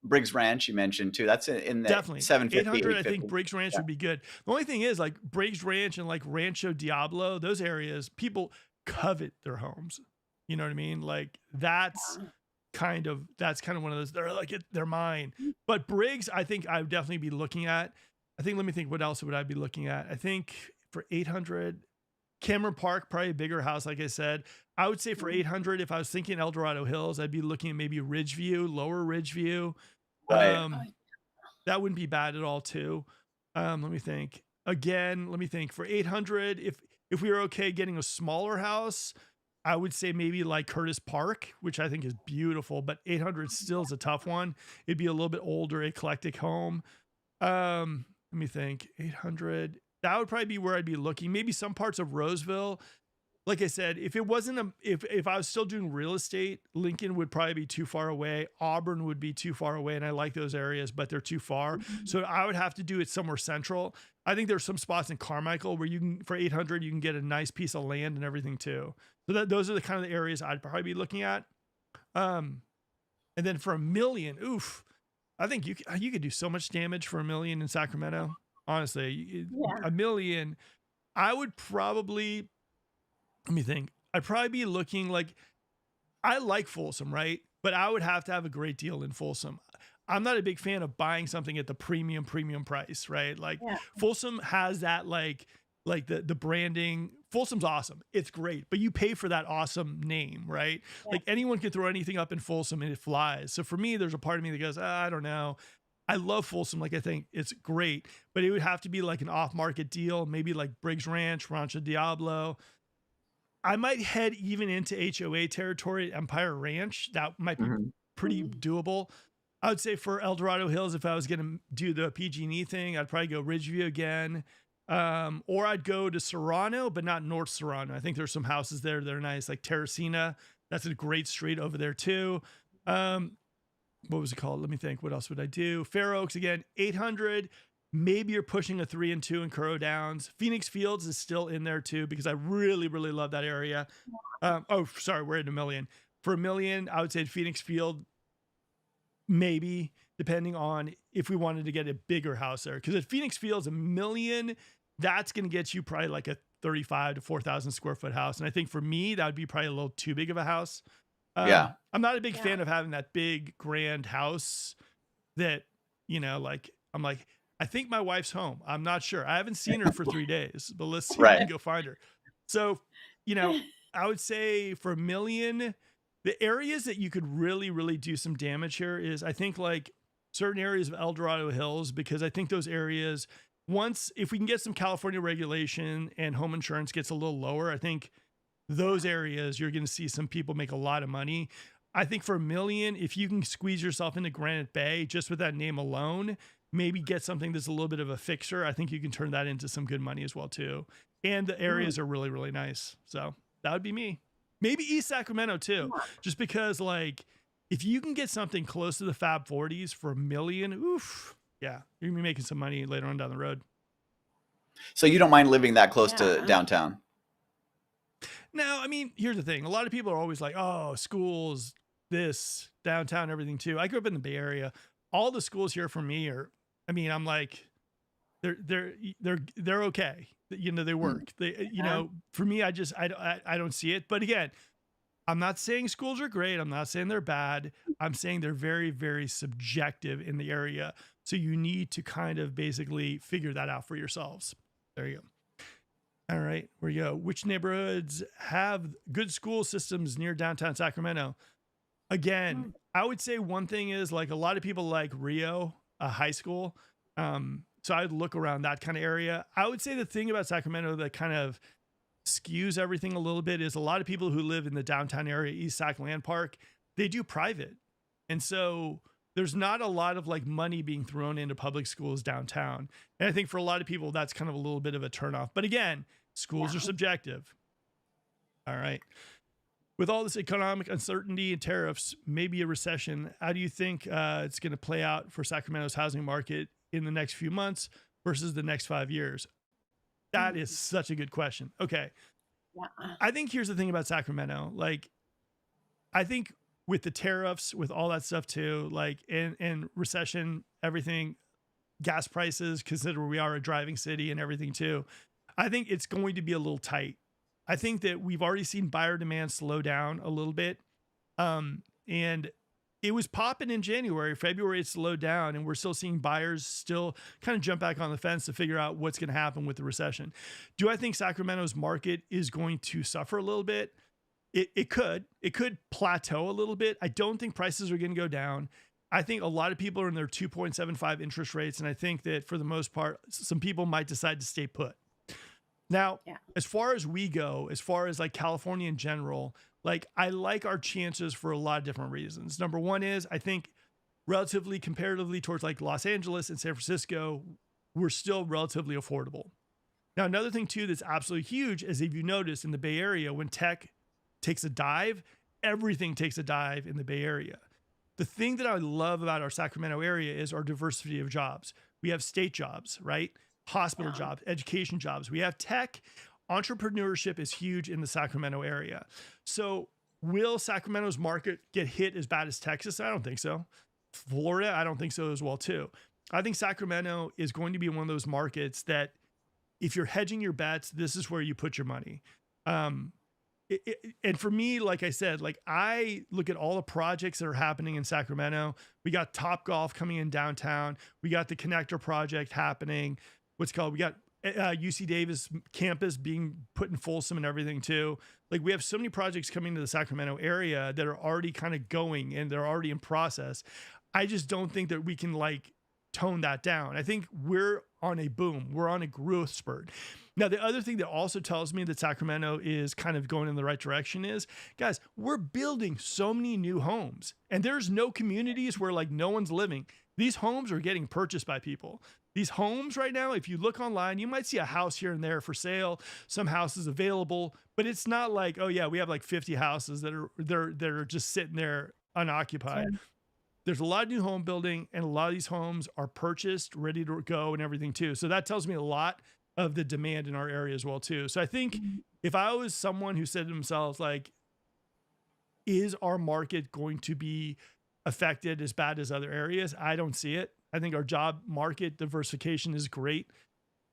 Briggs Ranch you mentioned too. That's in the Definitely 750, 800. I think 850. Briggs Ranch Yeah. would be good. The only thing is like Briggs Ranch and like Rancho Diablo, those areas, people covet their homes. You know what I mean? Like that's Yeah. kind of one of those. They're like they're mine. But Briggs, I think I would definitely be looking at. I think let me think. What else would I be looking at? I think for 800, Cameron Park, probably a bigger house. Like I said, I would say for 800, if I was thinking El Dorado Hills, I'd be looking at maybe Ridgeview, Lower Ridgeview. Right. That wouldn't be bad at all too. Let me think. Again, let me think. For 800, if we were okay getting a smaller house, I would say maybe like Curtis Park, which I think is beautiful, but 800 still is a tough one. It'd be a little bit older, eclectic home. Let me think. 800. That would probably be where I'd be looking. Maybe some parts of Roseville. Like I said, if it wasn't if I was still doing real estate, Lincoln would probably be too far away. Auburn would be too far away, and I like those areas, but they're too far. So I would have to do it somewhere central. I think there's some spots in Carmichael where you can, for 800, you can get a nice piece of land and everything too. So those are the kind of the areas I'd probably be looking at. And then for $1 million, oof, I think you could do so much damage for $1 million in Sacramento. Honestly, Yeah. $1 million, I would probably. Let me think. I'd probably be looking like I like Folsom, right? But I would have to have a great deal in Folsom. I'm not a big fan of buying something at the premium price, right? Like Yeah. Folsom has that like the branding. Folsom's awesome. It's great, but you pay for that awesome name, right? Yeah. Like anyone can throw anything up in Folsom and it flies. So for me, there's a part of me that goes, I don't know. I love Folsom. Like I think it's great, but it would have to be like an off-market deal, maybe like Briggs Ranch, Rancho Diablo. I might head even into HOA territory at Empire Ranch. That might be Mhm. pretty doable. I would say for El Dorado Hills, if I was going to do the PG&E thing, I'd probably go Ridgeview again. Or I'd go to Serrano, but not North Serrano. I think there's some houses there that are nice, like Terracina. That's a great street over there too. What was it called? Let me think. What else would I do? Fair Oaks again, 800. Maybe you're pushing a 3 and 2 in Curro Downs. Phoenix Fields is still in there too because I really, really love that area. Oh, sorry, we're at $1 million. For $1 million, I would say Phoenix Field, maybe, depending on if we wanted to get a bigger house there. Because at Phoenix Fields, $1 million, that's going to get you probably like a 35 to 4,000 square foot house. And I think for me, that would be probably a little too big of a house. Yeah. I'm not a big Yeah. fan of having that big grand house that, like, I'm like, I think my wife's home. I'm not sure. I haven't seen her for 3 days, but let's see if we Right. can go find her. So, I would say for $1 million, the areas that you could really, really do some damage here is I think like certain areas of El Dorado Hills, because I think those areas, if we can get some California regulation and home insurance gets a little lower, I think those areas you're going to see some people make a lot of money. I think for $1 million, if you can squeeze yourself into Granite Bay just with that name alone, maybe get something that's a little bit of a fixer, I think you can turn that into some good money as well too. And the areas are really, really nice. So that would be me. Maybe East Sacramento too, just because like if you can get something close to the Fab 40s for $1 million, oof, yeah, you're gonna be making some money later on down the road. So you don't mind living that close to Yeah. downtown? Now, I mean, here's the thing. A lot of people are always like, oh, schools, this, downtown, everything too. I grew up in the Bay Area. All the schools here for me are, I mean, I'm like, they're okay. They work. They, for me, I don't see it. But again, I'm not saying schools are great. I'm not saying they're bad. I'm saying they're very, very subjective in the area. So you need to kind of basically figure that out for yourselves. There you go. All right, where you go. Which neighborhoods have good school systems near downtown Sacramento? Again, I would say one thing is like a lot of people like Rio High School. So I'd look around that kind of area. I would say the thing about Sacramento that kind of skews everything a little bit is a lot of people who live in the downtown area, East Sac Land Park, they do private. And so there's not a lot of like money being thrown into public schools downtown. And I think for a lot of people, that's kind of a little bit of a turnoff. But again, schools are subjective. All right. With all this economic uncertainty and tariffs, maybe a recession, how do you think it's going to play out for Sacramento's housing market in the next few months versus the next 5 years? That is such a good question. Okay. Yeah. I think here's the thing about Sacramento. Like, I think with the tariffs, with all that stuff too, like and recession, everything, gas prices, consider we are a driving city and everything too. I think it's going to be a little tight. I think that we've already seen buyer demand slow down a little bit. And it was popping in January, February, it slowed down, and we're still seeing buyers still kind of jump back on the fence to figure out what's going to happen with the recession. Do I think Sacramento's market is going to suffer a little bit? It could plateau a little bit. I don't think prices are going to go down. I think a lot of people are in their 2.75 interest rates. And I think that for the most part, some people might decide to stay put. Now, as far as we go, as far as like California in general, like I like our chances for a lot of different reasons. Number one is I think relatively comparatively towards like Los Angeles and San Francisco, we're still relatively affordable. Now, another thing too, that's absolutely huge is if you notice in the Bay Area, when tech takes a dive, everything takes a dive in the Bay Area. The thing that I love about our Sacramento area is our diversity of jobs. We have state jobs, right? Hospital jobs, education jobs. We have tech. Entrepreneurship is huge in the Sacramento area. So will Sacramento's market get hit as bad as Texas? I don't think so. Florida, I don't think so as well too. I think Sacramento is going to be one of those markets that if you're hedging your bets, this is where you put your money. and for me, like I said, like I look at all the projects that are happening in Sacramento. We got Top Golf coming in downtown. We got the Connector project happening. We got UC Davis campus being put in Folsom and everything too. Like we have so many projects coming to the Sacramento area that are already kind of going and they're already in process. I just don't think that we can like tone that down. I think we're on a boom. We're on a growth spurt. Now, the other thing that also tells me that Sacramento is kind of going in the right direction is, guys, we're building so many new homes and there's no communities where like no one's living. These homes are getting purchased by people. These homes right now, if you look online, you might see a house here and there for sale, some houses available, but it's not like, oh yeah, we have like 50 houses that are just sitting there unoccupied. Sure. There's a lot of new home building and a lot of these homes are purchased, ready to go and everything too. So that tells me a lot of the demand in our area as well too. So I think if I was someone who said to themselves, like, is our market going to be affected as bad as other areas? I don't see it. I think our job market diversification is great.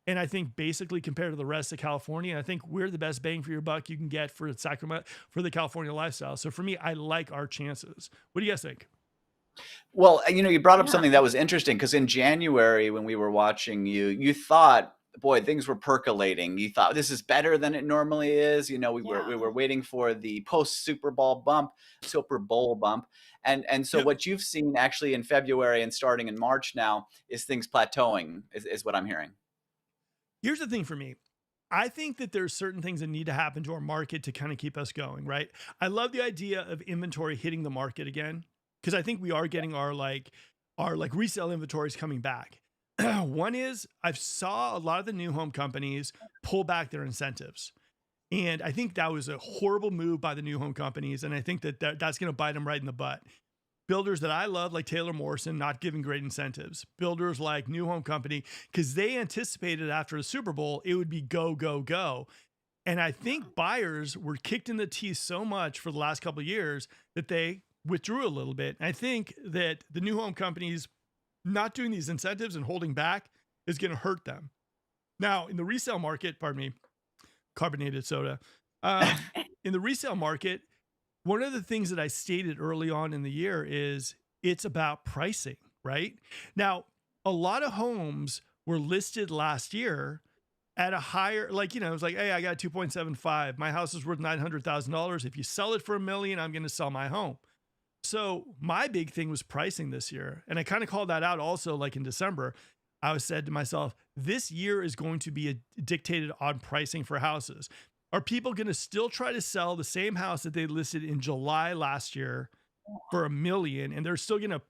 And I think basically compared to the rest of California, I think we're the best bang for your buck you can get for Sacramento, for the California lifestyle. So for me, I like our chances. What do you guys think? Well, you brought up Yeah. something that was interesting because in January when we were watching you, you thought, boy, things were percolating. You thought this is better than it normally is. We Yeah. were waiting for the post Super Bowl bump, and so Yep. what you've seen actually in February and starting in March now is things plateauing, is what I'm hearing. Here's the thing for me. I think that there's certain things that need to happen to our market to kind of keep us going, right? I love the idea of inventory hitting the market again because I think we are getting our resale inventories coming back. One is I've saw a lot of the new home companies pull back their incentives. And I think that was a horrible move by the new home companies. And I think that's going to bite them right in the butt. Builders that I love, like Taylor Morrison, not giving great incentives. Builders like New Home Company, because they anticipated after the Super Bowl, it would be go, go, go. And I think buyers were kicked in the teeth so much for the last couple of years that they withdrew a little bit. And I think that the new home companies not doing these incentives and holding back is going to hurt them. Now, in the resale market, pardon me, carbonated soda. In the resale market, one of the things that I stated early on in the year is it's about pricing, right? Now, a lot of homes were listed last year at a higher, like, it was like, hey, I got 2.75. My house is worth $900,000. If you sell it for $1 million, I'm going to sell my home. So my big thing was pricing this year. And I kind of called that out also, like in December. I said to myself, this year is going to be dictated on pricing for houses. Are people going to still try to sell the same house that they listed in July last year for $1 million, and they're still going to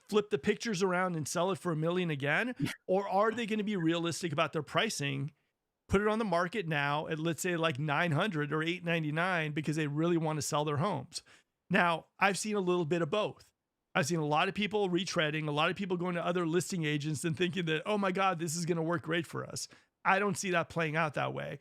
flip the pictures around and sell it for $1 million again? Or are they going to be realistic about their pricing, put it on the market now at, let's say, like $900 or $899 because they really want to sell their homes? Now, I've seen a little bit of both. I've seen a lot of people retreading, a lot of people going to other listing agents and thinking that, oh my God, this is going to work great for us. I don't see that playing out that way.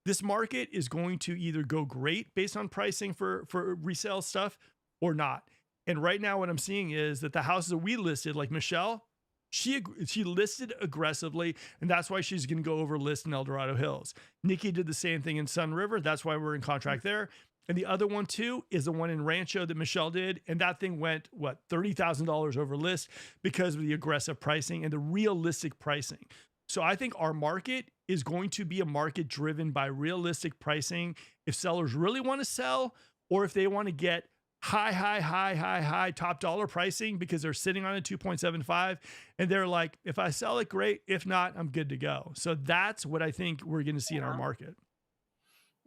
This market is going to either go great based on pricing for resale stuff or not. And right now what I'm seeing is that the houses that we listed, like Michelle, she listed aggressively, and that's why she's going to go over list in El Dorado Hills. Nikki did the same thing in Sun River. That's why we're in contract there. And the other one too is the one in Rancho that Michelle did. And that thing went, $30,000 over list because of the aggressive pricing and the realistic pricing. So I think our market is going to be a market driven by realistic pricing. If sellers really want to sell, or if they want to get high top dollar pricing because they're sitting on a 2.75 and they're like, if I sell it, great. If not, I'm good to go. So that's what I think we're going to see in our market.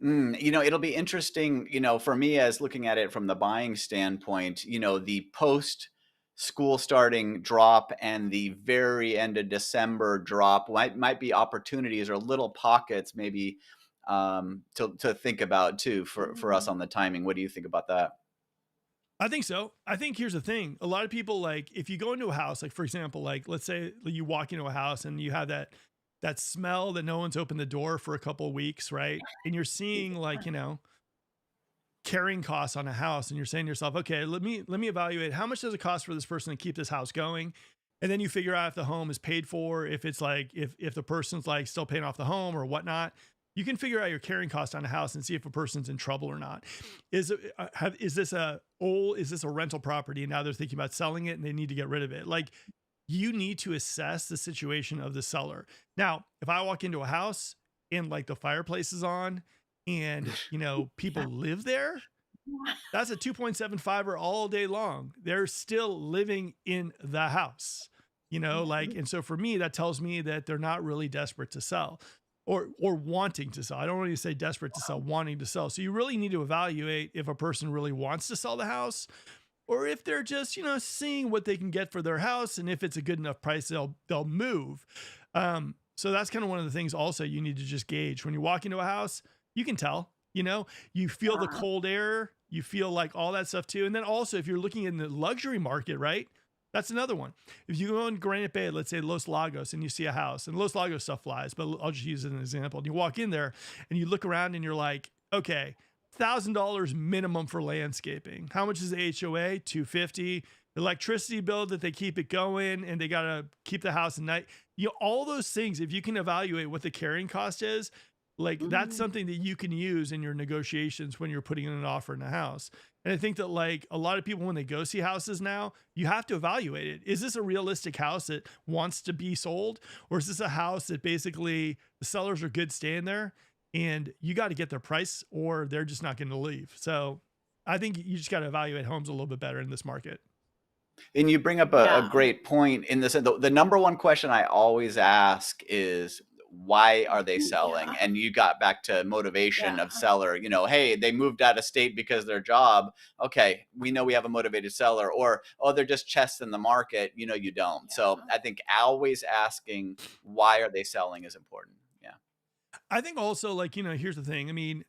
It'll be interesting, for me as looking at it from the buying standpoint, the post school starting drop and the very end of December drop might be opportunities or little pockets maybe to think about too for us on the timing. What do you think about that? I think so. I think here's the thing. A lot of people, like, if you go into a house, like for example, like let's say you walk into a house and you have that smell that no one's opened the door for a couple of weeks, right? And you're seeing like, carrying costs on a house and you're saying to yourself, okay, let me evaluate how much does it cost for this person to keep this house going? And then you figure out if the home is paid for, if it's like, if the person's like still paying off the home or whatnot. you can figure out your carrying cost on a house and see if a person's in trouble or not. Is this a rental property and now they're thinking about selling it and they need to get rid of it? Like, you need to assess the situation of the seller. Now, if I walk into a house and like the fireplace is on and people Yeah. live there, that's a 2.75 all day long. They're still living in the house, and so for me, that tells me that they're not really desperate to sell or wanting to sell. I don't really say desperate to sell, wanting to sell. So you really need to evaluate if a person really wants to sell the house or if they're just, seeing what they can get for their house. And if it's a good enough price, they'll move. So that's kind of one of the things also you need to just gauge when you walk into a house. You can tell, you feel the Yeah. cold air, you feel like all that stuff too. And then also if you're looking in the luxury market, right? That's another one. If you go in Granite Bay, let's say Los Lagos, and you see a house, and Los Lagos stuff flies, but I'll just use it as an example. And you walk in there and you look around and you're like, okay, $1,000 minimum for landscaping. How much is the HOA? $250. Electricity bill that they keep it going and they got to keep the house at night. All those things, if you can evaluate what the carrying cost is, like that's Mhm. something that you can use in your negotiations when you're putting in an offer in a house. And I think that like a lot of people, when they go see houses now, you have to evaluate it. Is this a realistic house that wants to be sold? Or is this a house that basically the sellers are good staying there and you got to get their price or they're just not going to leave? So I think you just got to evaluate homes a little bit better in this market. And you bring up a Yeah. great point in this. The number one question I always ask is, why are they selling? Yeah. And you got back to motivation Yeah. of seller, hey, they moved out of state because of their job. Okay, we know we have a motivated seller. Or, oh, they're just chests in the market. You don't. So Yeah. I think always asking why are they selling is important. Yeah. I think also like, here's the thing. I mean,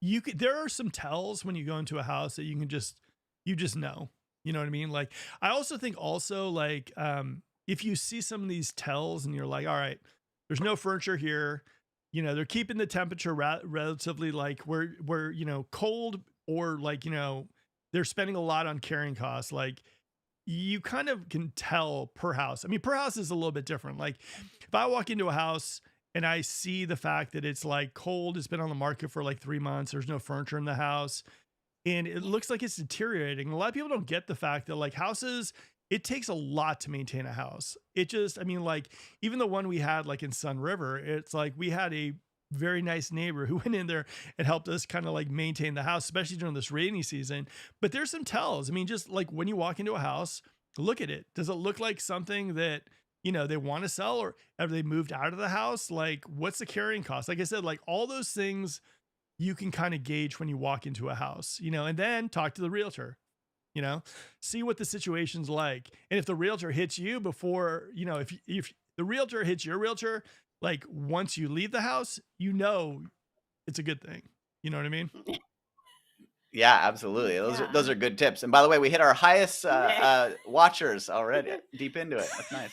there are some tells when you go into a house that you just know, you know what I mean? Like, I also think also like, if you see some of these tells and you're like, all right, there's no furniture here, they're keeping the temperature relatively like where cold or like, they're spending a lot on carrying costs. Like you kind of can tell per house. I mean, per house is a little bit different. Like if I walk into a house and I see the fact that it's like cold, it's been on the market for like 3 months, there's no furniture in the house, and it looks like it's deteriorating. A lot of people don't get the fact that like houses, it takes a lot to maintain a house. I mean, like even the one we had like in Sun River, it's like we had a very nice neighbor who went in there and helped us kind of like maintain the house, especially during this rainy season. But there's some tells. I mean, just like when you walk into a house, look at it. Does it look like something that, they want to sell, or have they moved out of the house? Like what's the carrying cost? Like I said, like all those things you can kind of gauge when you walk into a house, and then talk to the realtor, see what the situation's like. And if the realtor hits you before, if the realtor hits your realtor, like once you leave the house, it's a good thing. You know what I mean? Yeah, absolutely. Those Yeah. are good tips. And by the way, we hit our highest watchers already. Deep into it. That's nice.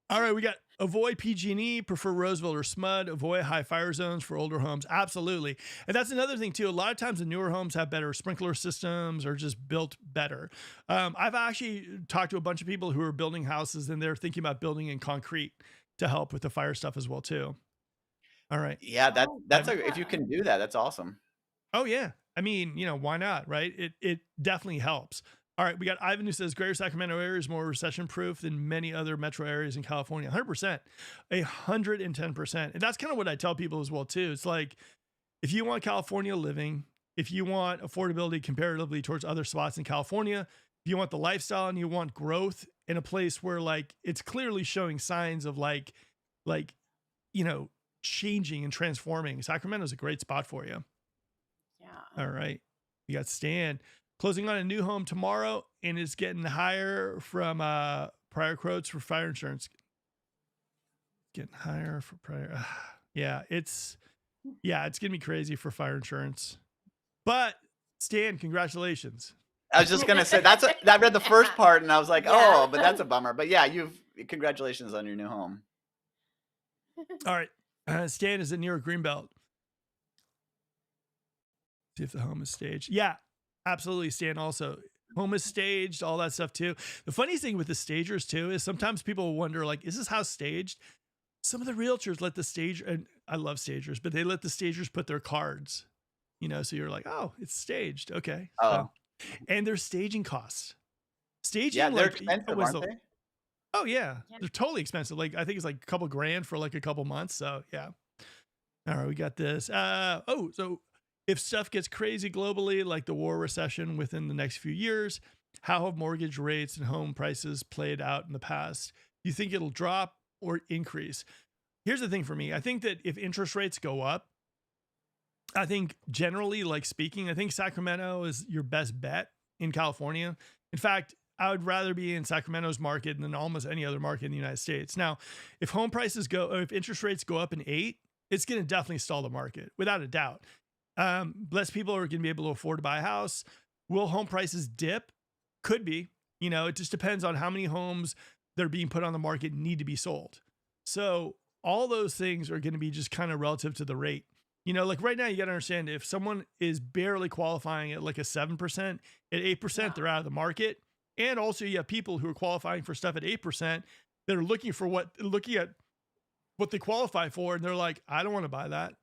All right, we got avoid PG&E, prefer Roseville or SMUD, avoid high fire zones for older homes. Absolutely. And that's another thing too. A lot of times the newer homes have better sprinkler systems or just built better. I've actually talked to a bunch of people who are building houses and they're thinking about building in concrete to help with the fire stuff as well too. All right. Yeah, Oh, if you can do that, that's awesome. Oh yeah. I mean, why not, right? It definitely helps. All right, we got Ivan who says Greater Sacramento area is more recession proof than many other metro areas in California. 100%, 110%. And that's kind of what I tell people as well too. It's like, if you want California living, if you want affordability comparatively towards other spots in California, if you want the lifestyle and you want growth in a place where like it's clearly showing signs of like, changing and transforming, Sacramento's a great spot for you. Yeah. All right. We got Stan closing on a new home tomorrow and it's getting higher from prior quotes for fire insurance. Getting higher for prior. Yeah, it's going to be crazy for fire insurance. But Stan, congratulations. I was just gonna say I read the first part and I was like, Yeah. oh, but that's a bummer. But yeah, congratulations on your new home. All right. Stan, is it near a greenbelt? See if the home is staged. Yeah, absolutely, Stan. Also, home is staged, all that stuff too. The funniest thing with the stagers too is sometimes people wonder, like, is this house staged? Some of the realtors let the I love stagers, but they let the stagers put their cards, so you're like, oh, it's staged. Okay. So, Oh, and there's staging costs. yeah, Staging, they're like, expensive, was aren't the, they? oh yeah, Yeah. they're totally expensive. Like, I think it's like a couple grand for like a couple months. So yeah. All right, we got this. So if stuff gets crazy globally, like the war recession within the next few years, how have mortgage rates and home prices played out in the past? Do you think it'll drop or increase? Here's the thing for me. I think that if interest rates go up, I think generally, like speaking, I think Sacramento is your best bet in California. In fact, I would rather be in Sacramento's market than almost any other market in the United States. Now, if home prices go, or if interest rates go up in 8, it's going to definitely stall the market without a doubt. Less people are going to be able to afford to buy a house. Will home prices dip? Could be. It just depends on how many homes that are being put on the market need to be sold. So all those things are going to be just kind of relative to the rate. Like right now, you got to understand if someone is barely qualifying at like a 7%, at 8%, Yeah. they're out of the market. And also you have people who are qualifying for stuff at 8% that are looking at what they qualify for. And they're like, I don't want to buy that.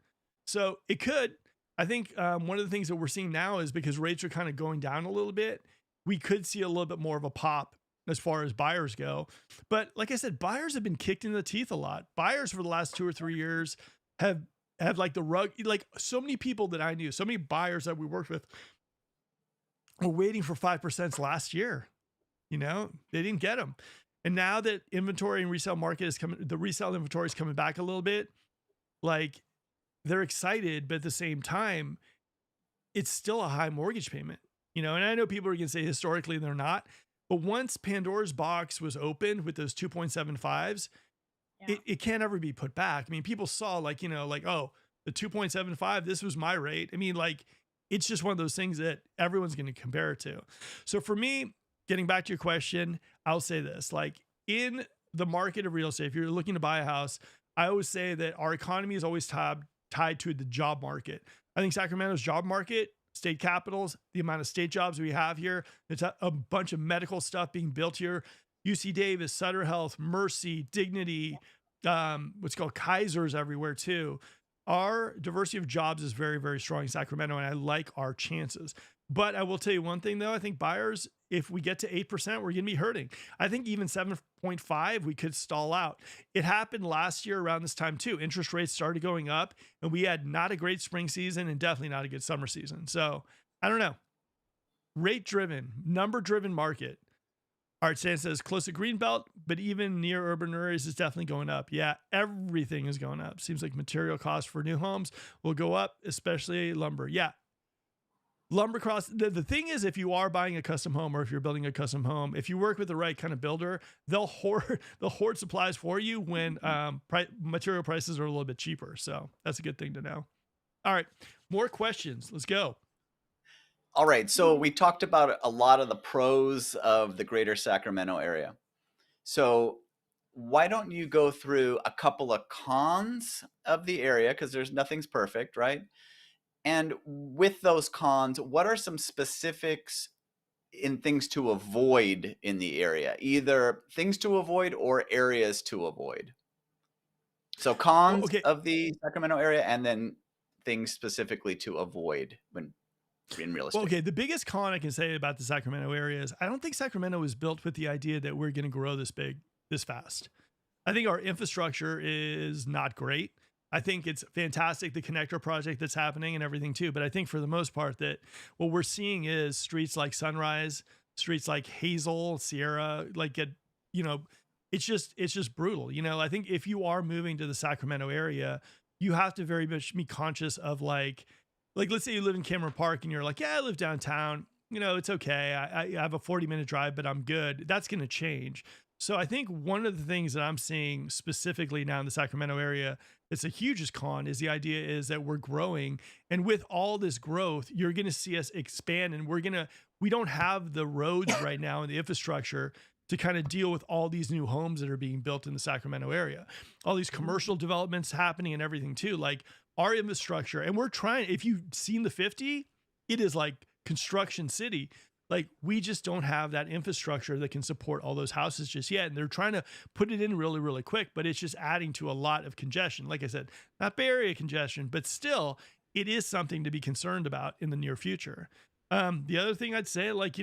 So it could, I think one of the things that we're seeing now is because rates are kind of going down a little bit, we could see a little bit more of a pop as far as buyers go. But like I said, buyers have been kicked in the teeth a lot. Buyers for the last 2 or 3 years have like the rug, like so many people that I knew, so many buyers that we worked with were waiting for 5% last year. They didn't get them. And now that inventory and resale market is coming, the resale inventory is coming back a little bit, like they're excited, but at the same time, it's still a high mortgage payment, and I know people are going to say historically they're not, but once Pandora's box was opened with those 2.75s, Yeah. it can't ever be put back. I mean, people saw oh, the 2.75, this was my rate. I mean, like, it's just one of those things that everyone's going to compare it to. So for me, getting back to your question, I'll say this, like in the market of real estate, if you're looking to buy a house, I always say that our economy is always tied to the job market. I think Sacramento's job market, state capitals, the amount of state jobs we have here, it's a bunch of medical stuff being built here. UC Davis, Sutter Health, Mercy, Dignity, what's called Kaiser's everywhere too. Our diversity of jobs is very, very strong in Sacramento, and I like our chances. But I will tell you one thing though, I think buyers, if we get to 8%, we're going to be hurting. I think even 7.5, we could stall out. It happened last year around this time too. Interest rates started going up and we had not a great spring season and definitely not a good summer season. So I don't know. Rate driven, number driven market. All right, Stan says close to Greenbelt, but even near urban areas is definitely going up. Yeah, everything is going up. Seems like material costs for new homes will go up, especially lumber. Yeah. Lumber costs. The thing is, if you are buying a custom home or if you're building a custom home, if you work with the right kind of builder, they'll hoard supplies for you when material prices are a little bit cheaper. So that's a good thing to know. All right, more questions. Let's go. All right, so we talked about a lot of the pros of the greater Sacramento area. So why don't you go through a couple of cons of the area, because nothing's perfect, right? And with those cons, what are some specifics in things to avoid in the area? Either things to avoid or areas to avoid. So cons of the Sacramento area, and then things specifically to avoid when in real estate. Well, okay, the biggest con I can say about the Sacramento area is I don't think Sacramento was built with the idea that we're going to grow this big, this fast. I think our infrastructure is not great. I think it's fantastic, the connector project that's happening and everything too. But I think for the most part that what we're seeing is streets like Sunrise, streets like Hazel, Sierra, it's just brutal. I think if you are moving to the Sacramento area, you have to very much be conscious of like let's say you live in Cameron Park and you're like, yeah, I live downtown. It's okay. I have a 40-minute drive, but I'm good. That's going to change. So I think one of the things that I'm seeing specifically now in the Sacramento area, it's a hugest con, is the idea is that we're growing. And with all this growth, you're going to see us expand, and we don't have the roads right now and the infrastructure to kind of deal with all these new homes that are being built in the Sacramento area, all these commercial developments happening and everything too. Like our infrastructure, and we're trying, if you've seen the 50, it is like construction city. like we just don't have that infrastructure that can support all those houses just yet. And they're trying to put it in really, really quick, but it's just adding to a lot of congestion. Like I said, not Bay Area congestion, but still, it is something to be concerned about in the near future. The other thing I'd say, like,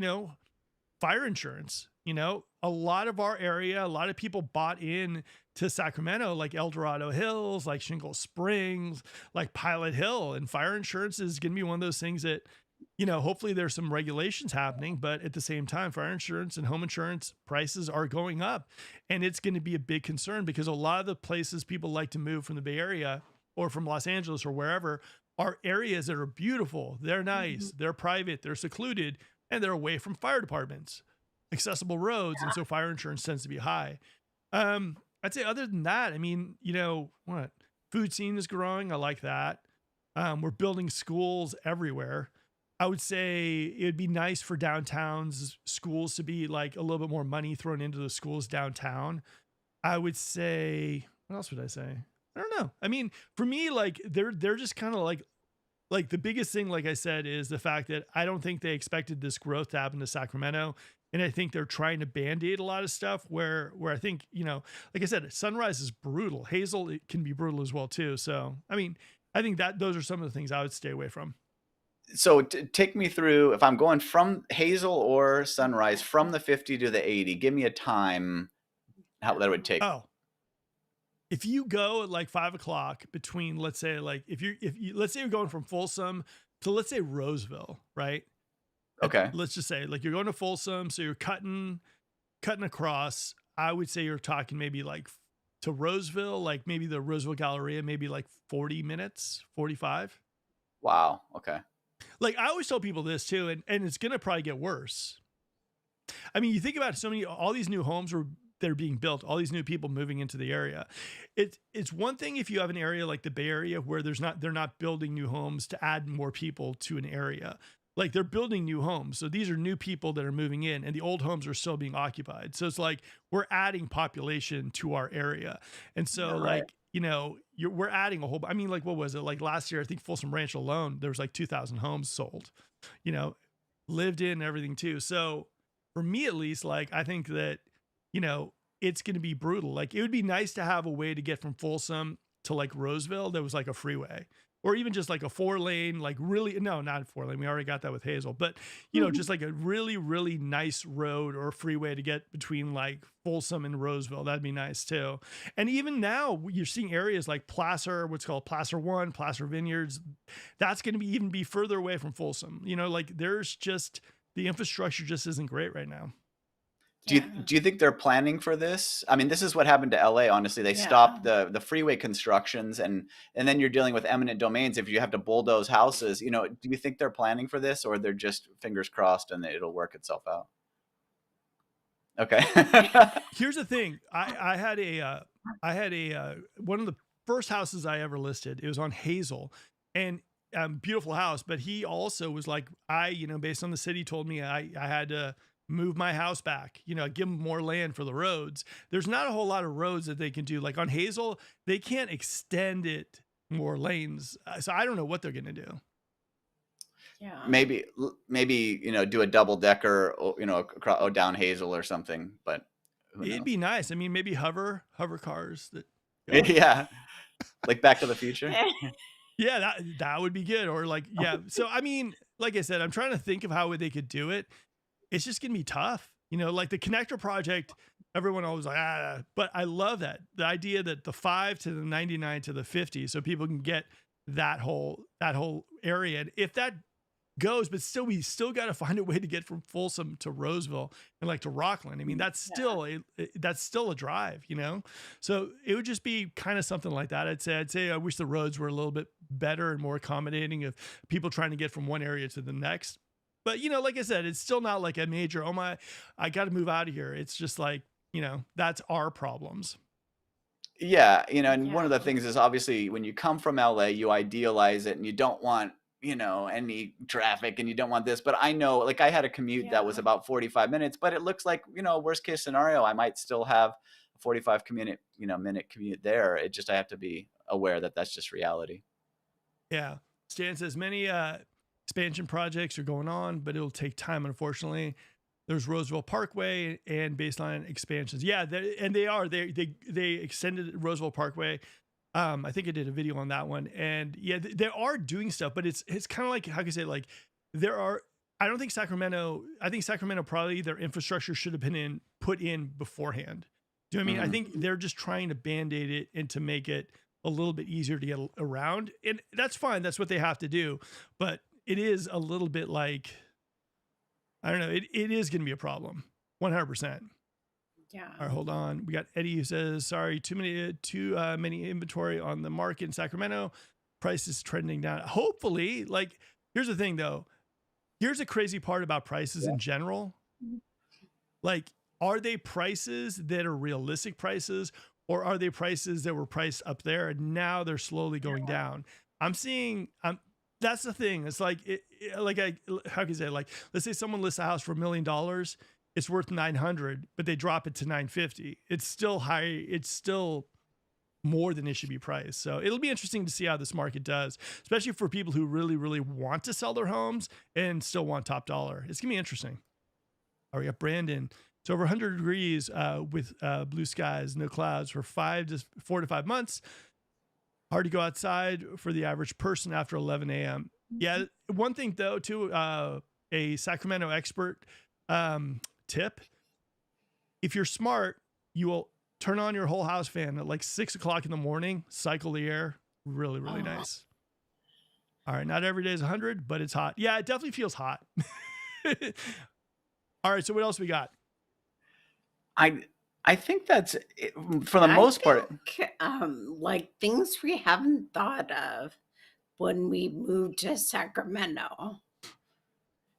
fire insurance. A lot of our area, a lot of people bought in to Sacramento, like El Dorado Hills, like Shingle Springs, like Pilot Hill, and fire insurance is going to be one of those things that, hopefully there's some regulations happening, but at the same time, fire insurance and home insurance prices are going up, and it's going to be a big concern because a lot of the places people like to move from the Bay Area or from Los Angeles or wherever are areas that are beautiful. They're nice, they're private, they're secluded, and they're away from fire departments, accessible roads. And so fire insurance tends to be high. I'd say other than that, I mean, what food scene is growing. I like that. We're building schools everywhere. I would say it'd be nice for downtowns, schools to be like a little bit more money thrown into the schools downtown. I would say, what else would I say? I don't know. I mean, for me, like they're just kind of like the biggest thing, like I said, is the fact that I don't think they expected this growth to happen to Sacramento. And I think they're trying to band-aid a lot of stuff where I think, like I said, Sunrise is brutal. Hazel, it can be brutal as well too. So, I mean, I think that those are some of the things I would stay away from. So take me through, if I'm going from Hazel or Sunrise, from the 50 to the 80, give me a time how that would take. Oh, if you go at like 5:00 between, let's say, like if you let's say you're going from Folsom to, let's say, Roseville, right? Okay. Let's just say like you're going to Folsom, so you're cutting across. I would say you're talking maybe like to Roseville, like maybe the Roseville Galleria, maybe like 40 minutes, 45. Wow. Okay. Like I always tell people this too, and it's gonna probably get worse. I mean, you think about all these new homes that are being built, all these new people moving into the area. It's one thing if you have an area like the Bay Area where they're not building new homes to add more people to an area. Like they're building new homes. So these are new people that are moving in, and the old homes are still being occupied. So it's like we're adding population to our area. And so like, we're adding a whole, I mean, like, what was it? Like last year, I think Folsom Ranch alone, there was like 2,000 homes sold, lived in and everything too. So for me, at least, like, I think that, it's going to be brutal. Like it would be nice to have a way to get from Folsom to like Roseville that was like a freeway, or even just like a 4-lane, like really, no, not a 4-lane. We already got that with Hazel, but just like a really, really nice road or freeway to get between like Folsom and Roseville. That'd be nice too. And even now you're seeing areas like Placer, what's called Placer 1, Placer Vineyards. That's going to be even be further away from Folsom. Like there's just, the infrastructure just isn't great right now. Do you think they're planning for this? I mean, this is what happened to LA. Honestly, they stopped the freeway constructions, and then you're dealing with eminent domains. If you have to bulldoze houses, do you think they're planning for this, or they're just fingers crossed and it'll work itself out? Okay. Here's the thing. I had a one of the first houses I ever listed. It was on Hazel, and beautiful house. But he also was like, based on the city, told me I had to move my house back, give them more land for the roads. There's not a whole lot of roads that they can do. Like on Hazel, they can't extend it more lanes. So I don't know what they're going to do. Yeah. Maybe, do a double decker, down Hazel or something, but it'd be nice. I mean, maybe hover cars that. Yeah. Like Back to the Future. Yeah, that would be good. Or like, yeah. So, I mean, like I said, I'm trying to think of how they could do it. It's just going to be tough. Like the connector project, everyone always like, but I love that. The idea that the 5 to the 99 to the 50, so people can get that whole area. And if that goes, but still, we still got to find a way to get from Folsom to Roseville and like to Rockland. I mean, that's still a drive, So it would just be kind of something like that. I'd say I wish the roads were a little bit better and more accommodating of people trying to get from one area to the next. But, like I said, it's still not like a major, I got to move out of here. It's just like, that's our problems. Yeah. And one of the things is obviously when you come from LA, you idealize it and you don't want, any traffic and you don't want this. But I know, like I had a commute that was about 45 minutes, but it looks like, worst case scenario, I might still have a 45 minute commute there. I have to be aware that that's just reality. Yeah. Stan says expansion projects are going on, but it'll take time, unfortunately. There's Roosevelt Parkway and baseline expansions. Yeah, they extended Roosevelt Parkway. I think I did a video on that one, and yeah, they are doing stuff, but it's kind of like, how can I say, like there are. I don't think Sacramento. I think Sacramento probably their infrastructure should have been put in beforehand. Do you know what I mean? I think they're just trying to band-aid it and to make it a little bit easier to get around, and that's fine. That's what they have to do, but it is a little bit like, I don't know. It is going to be a problem, 100%. Yeah. All right, hold on. We got Eddie who says, "Sorry, too many inventory on the market in Sacramento. Price is trending down. Hopefully, like here's the thing though. Here's the crazy part about prices in general. Like, are they prices that are realistic prices, or are they prices that were priced up there and now they're slowly going down? I'm seeing. That's the thing. It's like, how can you say, like, let's say someone lists a house for $1 million, it's worth 900, but they drop it to 950. It's still high. It's still more than it should be priced. So it'll be interesting to see how this market does, especially for people who really, really want to sell their homes and still want top dollar. It's gonna be interesting. All right, we got Brandon. It's over 100 degrees with blue skies, no clouds for 4 to 5 months. Hard to go outside for the average person after 11 a.m. Yeah. One thing though, too, a Sacramento expert tip: if you're smart, you will turn on your whole house fan at like 6 o'clock in the morning, cycle the air. Really, really nice. All right. Not every day is 100, but it's hot. Yeah, it definitely feels hot. All right. So what else we got? I think that's it, for the most part. Like things we haven't thought of when we move to Sacramento,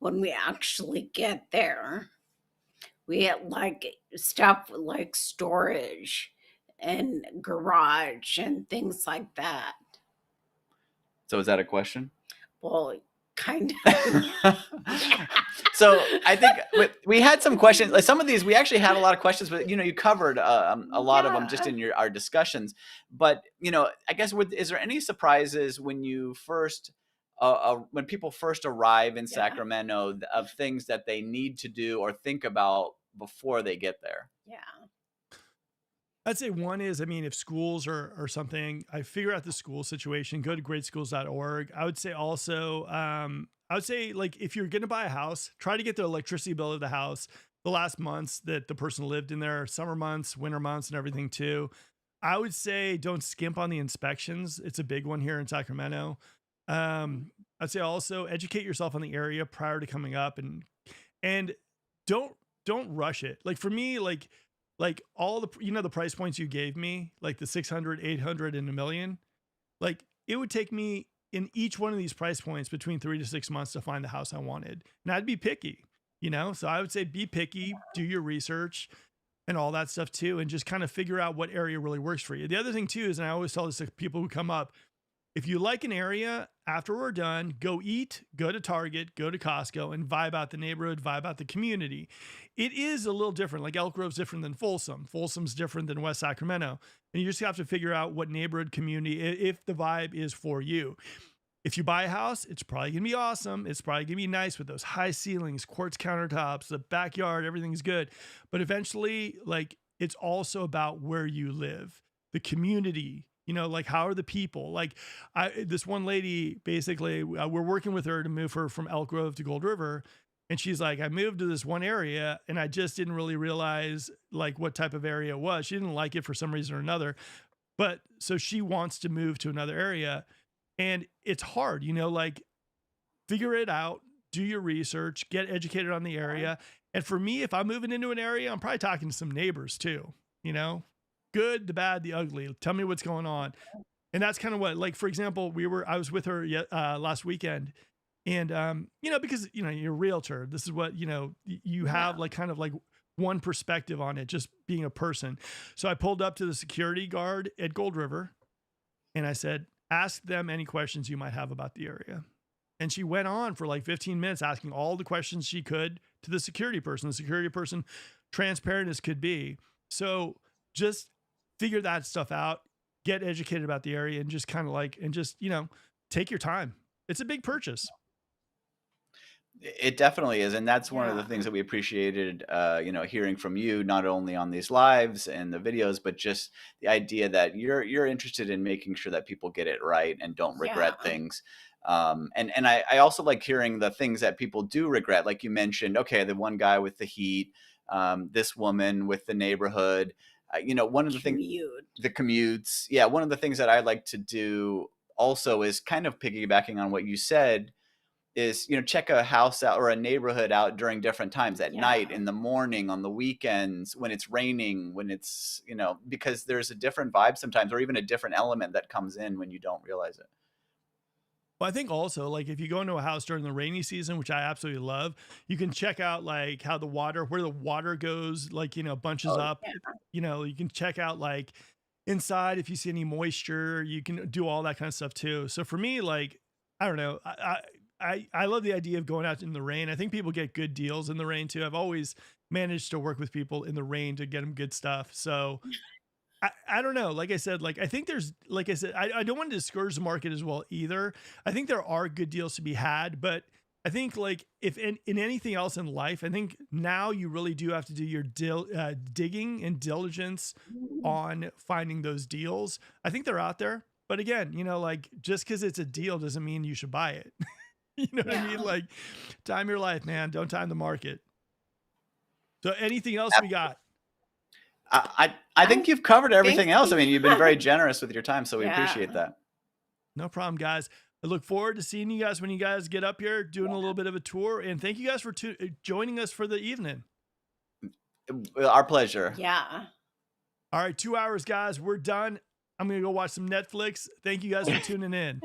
when we actually get there, we had like stuff like storage and garage and things like that. So is that a question? Well, kind of. So I think we had some questions. Like some of these, we actually had a lot of questions, but you covered a lot of them just in our discussions. But I guess is there any surprises when you first, when people first arrive in Sacramento, of things that they need to do or think about before they get there? Yeah. I'd say one is, I mean, if schools or something, I figure out the school situation, go to greatschools.org. I would say also, I would say, like, if you're going to buy a house, try to get the electricity bill of the house the last months that the person lived in there, summer months, winter months, and everything too. I would say don't skimp on the inspections. It's a big one here in Sacramento. I'd say also educate yourself on the area prior to coming up, and don't rush it. Like for me, like all the, the price points you gave me, like the 600, 800 and $1 million, like it would take me in each one of these price points between 3 to 6 months to find the house I wanted. And I'd be picky, so I would say be picky, do your research and all that stuff too. And just kind of figure out what area really works for you. The other thing too is, and I always tell this to people who come up, if you like an area, after we're done, go eat, go to Target, go to Costco, and vibe out the neighborhood, vibe out the community. It is a little different. Like Elk Grove's different than Folsom. Folsom's different than West Sacramento. And you just have to figure out what neighborhood community, if the vibe is for you. If you buy a house, it's probably going to be awesome. It's probably going to be nice with those high ceilings, quartz countertops, the backyard, everything's good. But eventually, like, it's also about where you live, the community. Like how are the people? Like this one lady, basically, we're working with her to move her from Elk Grove to Gold River. And she's like, I moved to this one area and I just didn't really realize like what type of area it was. She didn't like it for some reason or another. But so she wants to move to another area, and it's hard, like figure it out, do your research, get educated on the area. And for me, if I'm moving into an area, I'm probably talking to some neighbors too, good, the bad, the ugly. Tell me what's going on. And that's kind of what, like, for example, I was with her last weekend, and, because, you're a realtor, this is what, you have like kind of like one perspective on it, just being a person. So I pulled up to the security guard at Gold River and I said, ask them any questions you might have about the area. And she went on for like 15 minutes asking all the questions she could to the security person, transparent as could be. So just figure that stuff out, get educated about the area, and just kind of like, and just, take your time. It's a big purchase. It definitely is, and that's one of the Yeah. things that we appreciated, hearing from you, not only on these lives and the videos, but just the idea that you're interested in making sure that people get it right and don't regret Yeah. things. And I also like hearing the things that people do regret, like you mentioned. Okay, the one guy with the heat, this woman with the neighborhood. One of the things, Commute. the commutes. Yeah, one of the things that I like to do also is kind of piggybacking on what you said is, check a house out or a neighborhood out during different times at night, Yeah. in the morning, on the weekends, when it's raining, when it's, because there's a different vibe sometimes, or even a different element that comes in when you don't realize it. Well, I think also, like, if you go into a house during the rainy season, which I absolutely love, you can check out like how the water, where the water goes, like, bunches Oh, up. Yeah. You can check out like inside if you see any moisture. You can do all that kind of stuff too. So for me, like, I don't know, I love the idea of going out in the rain. I think people get good deals in the rain too. I've always managed to work with people in the rain to get them good stuff. So I don't know. Like I said, like I think there's, like I said, I don't want to discourage the market as well either. I think there are good deals to be had, but I think like if in anything else in life, I think now you really do have to do your digging and diligence Mhm. on finding those deals. I think they're out there, but again, like just because it's a deal doesn't mean you should buy it. You know what I mean? Yeah. Like time your life, man. Don't time the market. So anything else we got? I I think you've covered think everything else. I mean, you've been very generous with your time, so we appreciate yeah. that. No problem, guys. I look forward to seeing you guys when you guys get up here, doing a little bit of a tour. And thank you guys for joining us for the evening. Our pleasure. Yeah. All right, 2 hours, guys. We're done. I'm going to go watch some Netflix. Thank you guys for tuning in.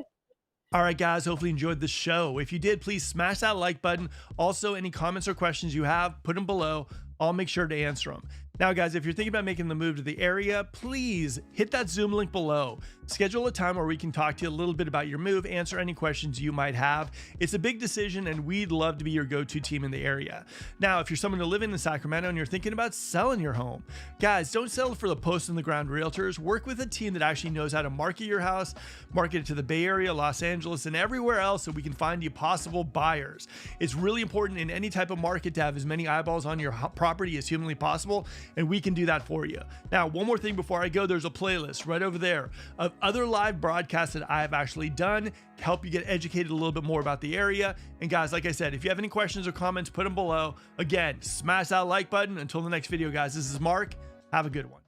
All right, guys, hopefully you enjoyed the show. If you did, please smash that like button. Also, any comments or questions you have, put them below. I'll make sure to answer them. Now, guys, if you're thinking about making the move to the area, please hit that Zoom link below. Schedule a time where we can talk to you a little bit about your move, answer any questions you might have. It's a big decision, and we'd love to be your go-to team in the area. Now, if you're someone living in Sacramento and you're thinking about selling your home, guys, don't settle for the post-on-the-ground realtors. Work with a team that actually knows how to market your house, market it to the Bay Area, Los Angeles, and everywhere else so we can find you possible buyers. It's really important in any type of market to have as many eyeballs on your property as humanly possible, and we can do that for you. Now, one more thing before I go, there's a playlist right over there of other live broadcasts that I have actually done to help you get educated a little bit more about the area. And guys, like I said, if you have any questions or comments, put them below. Again, smash that like button. Until the next video, guys, this is Mark. Have a good one.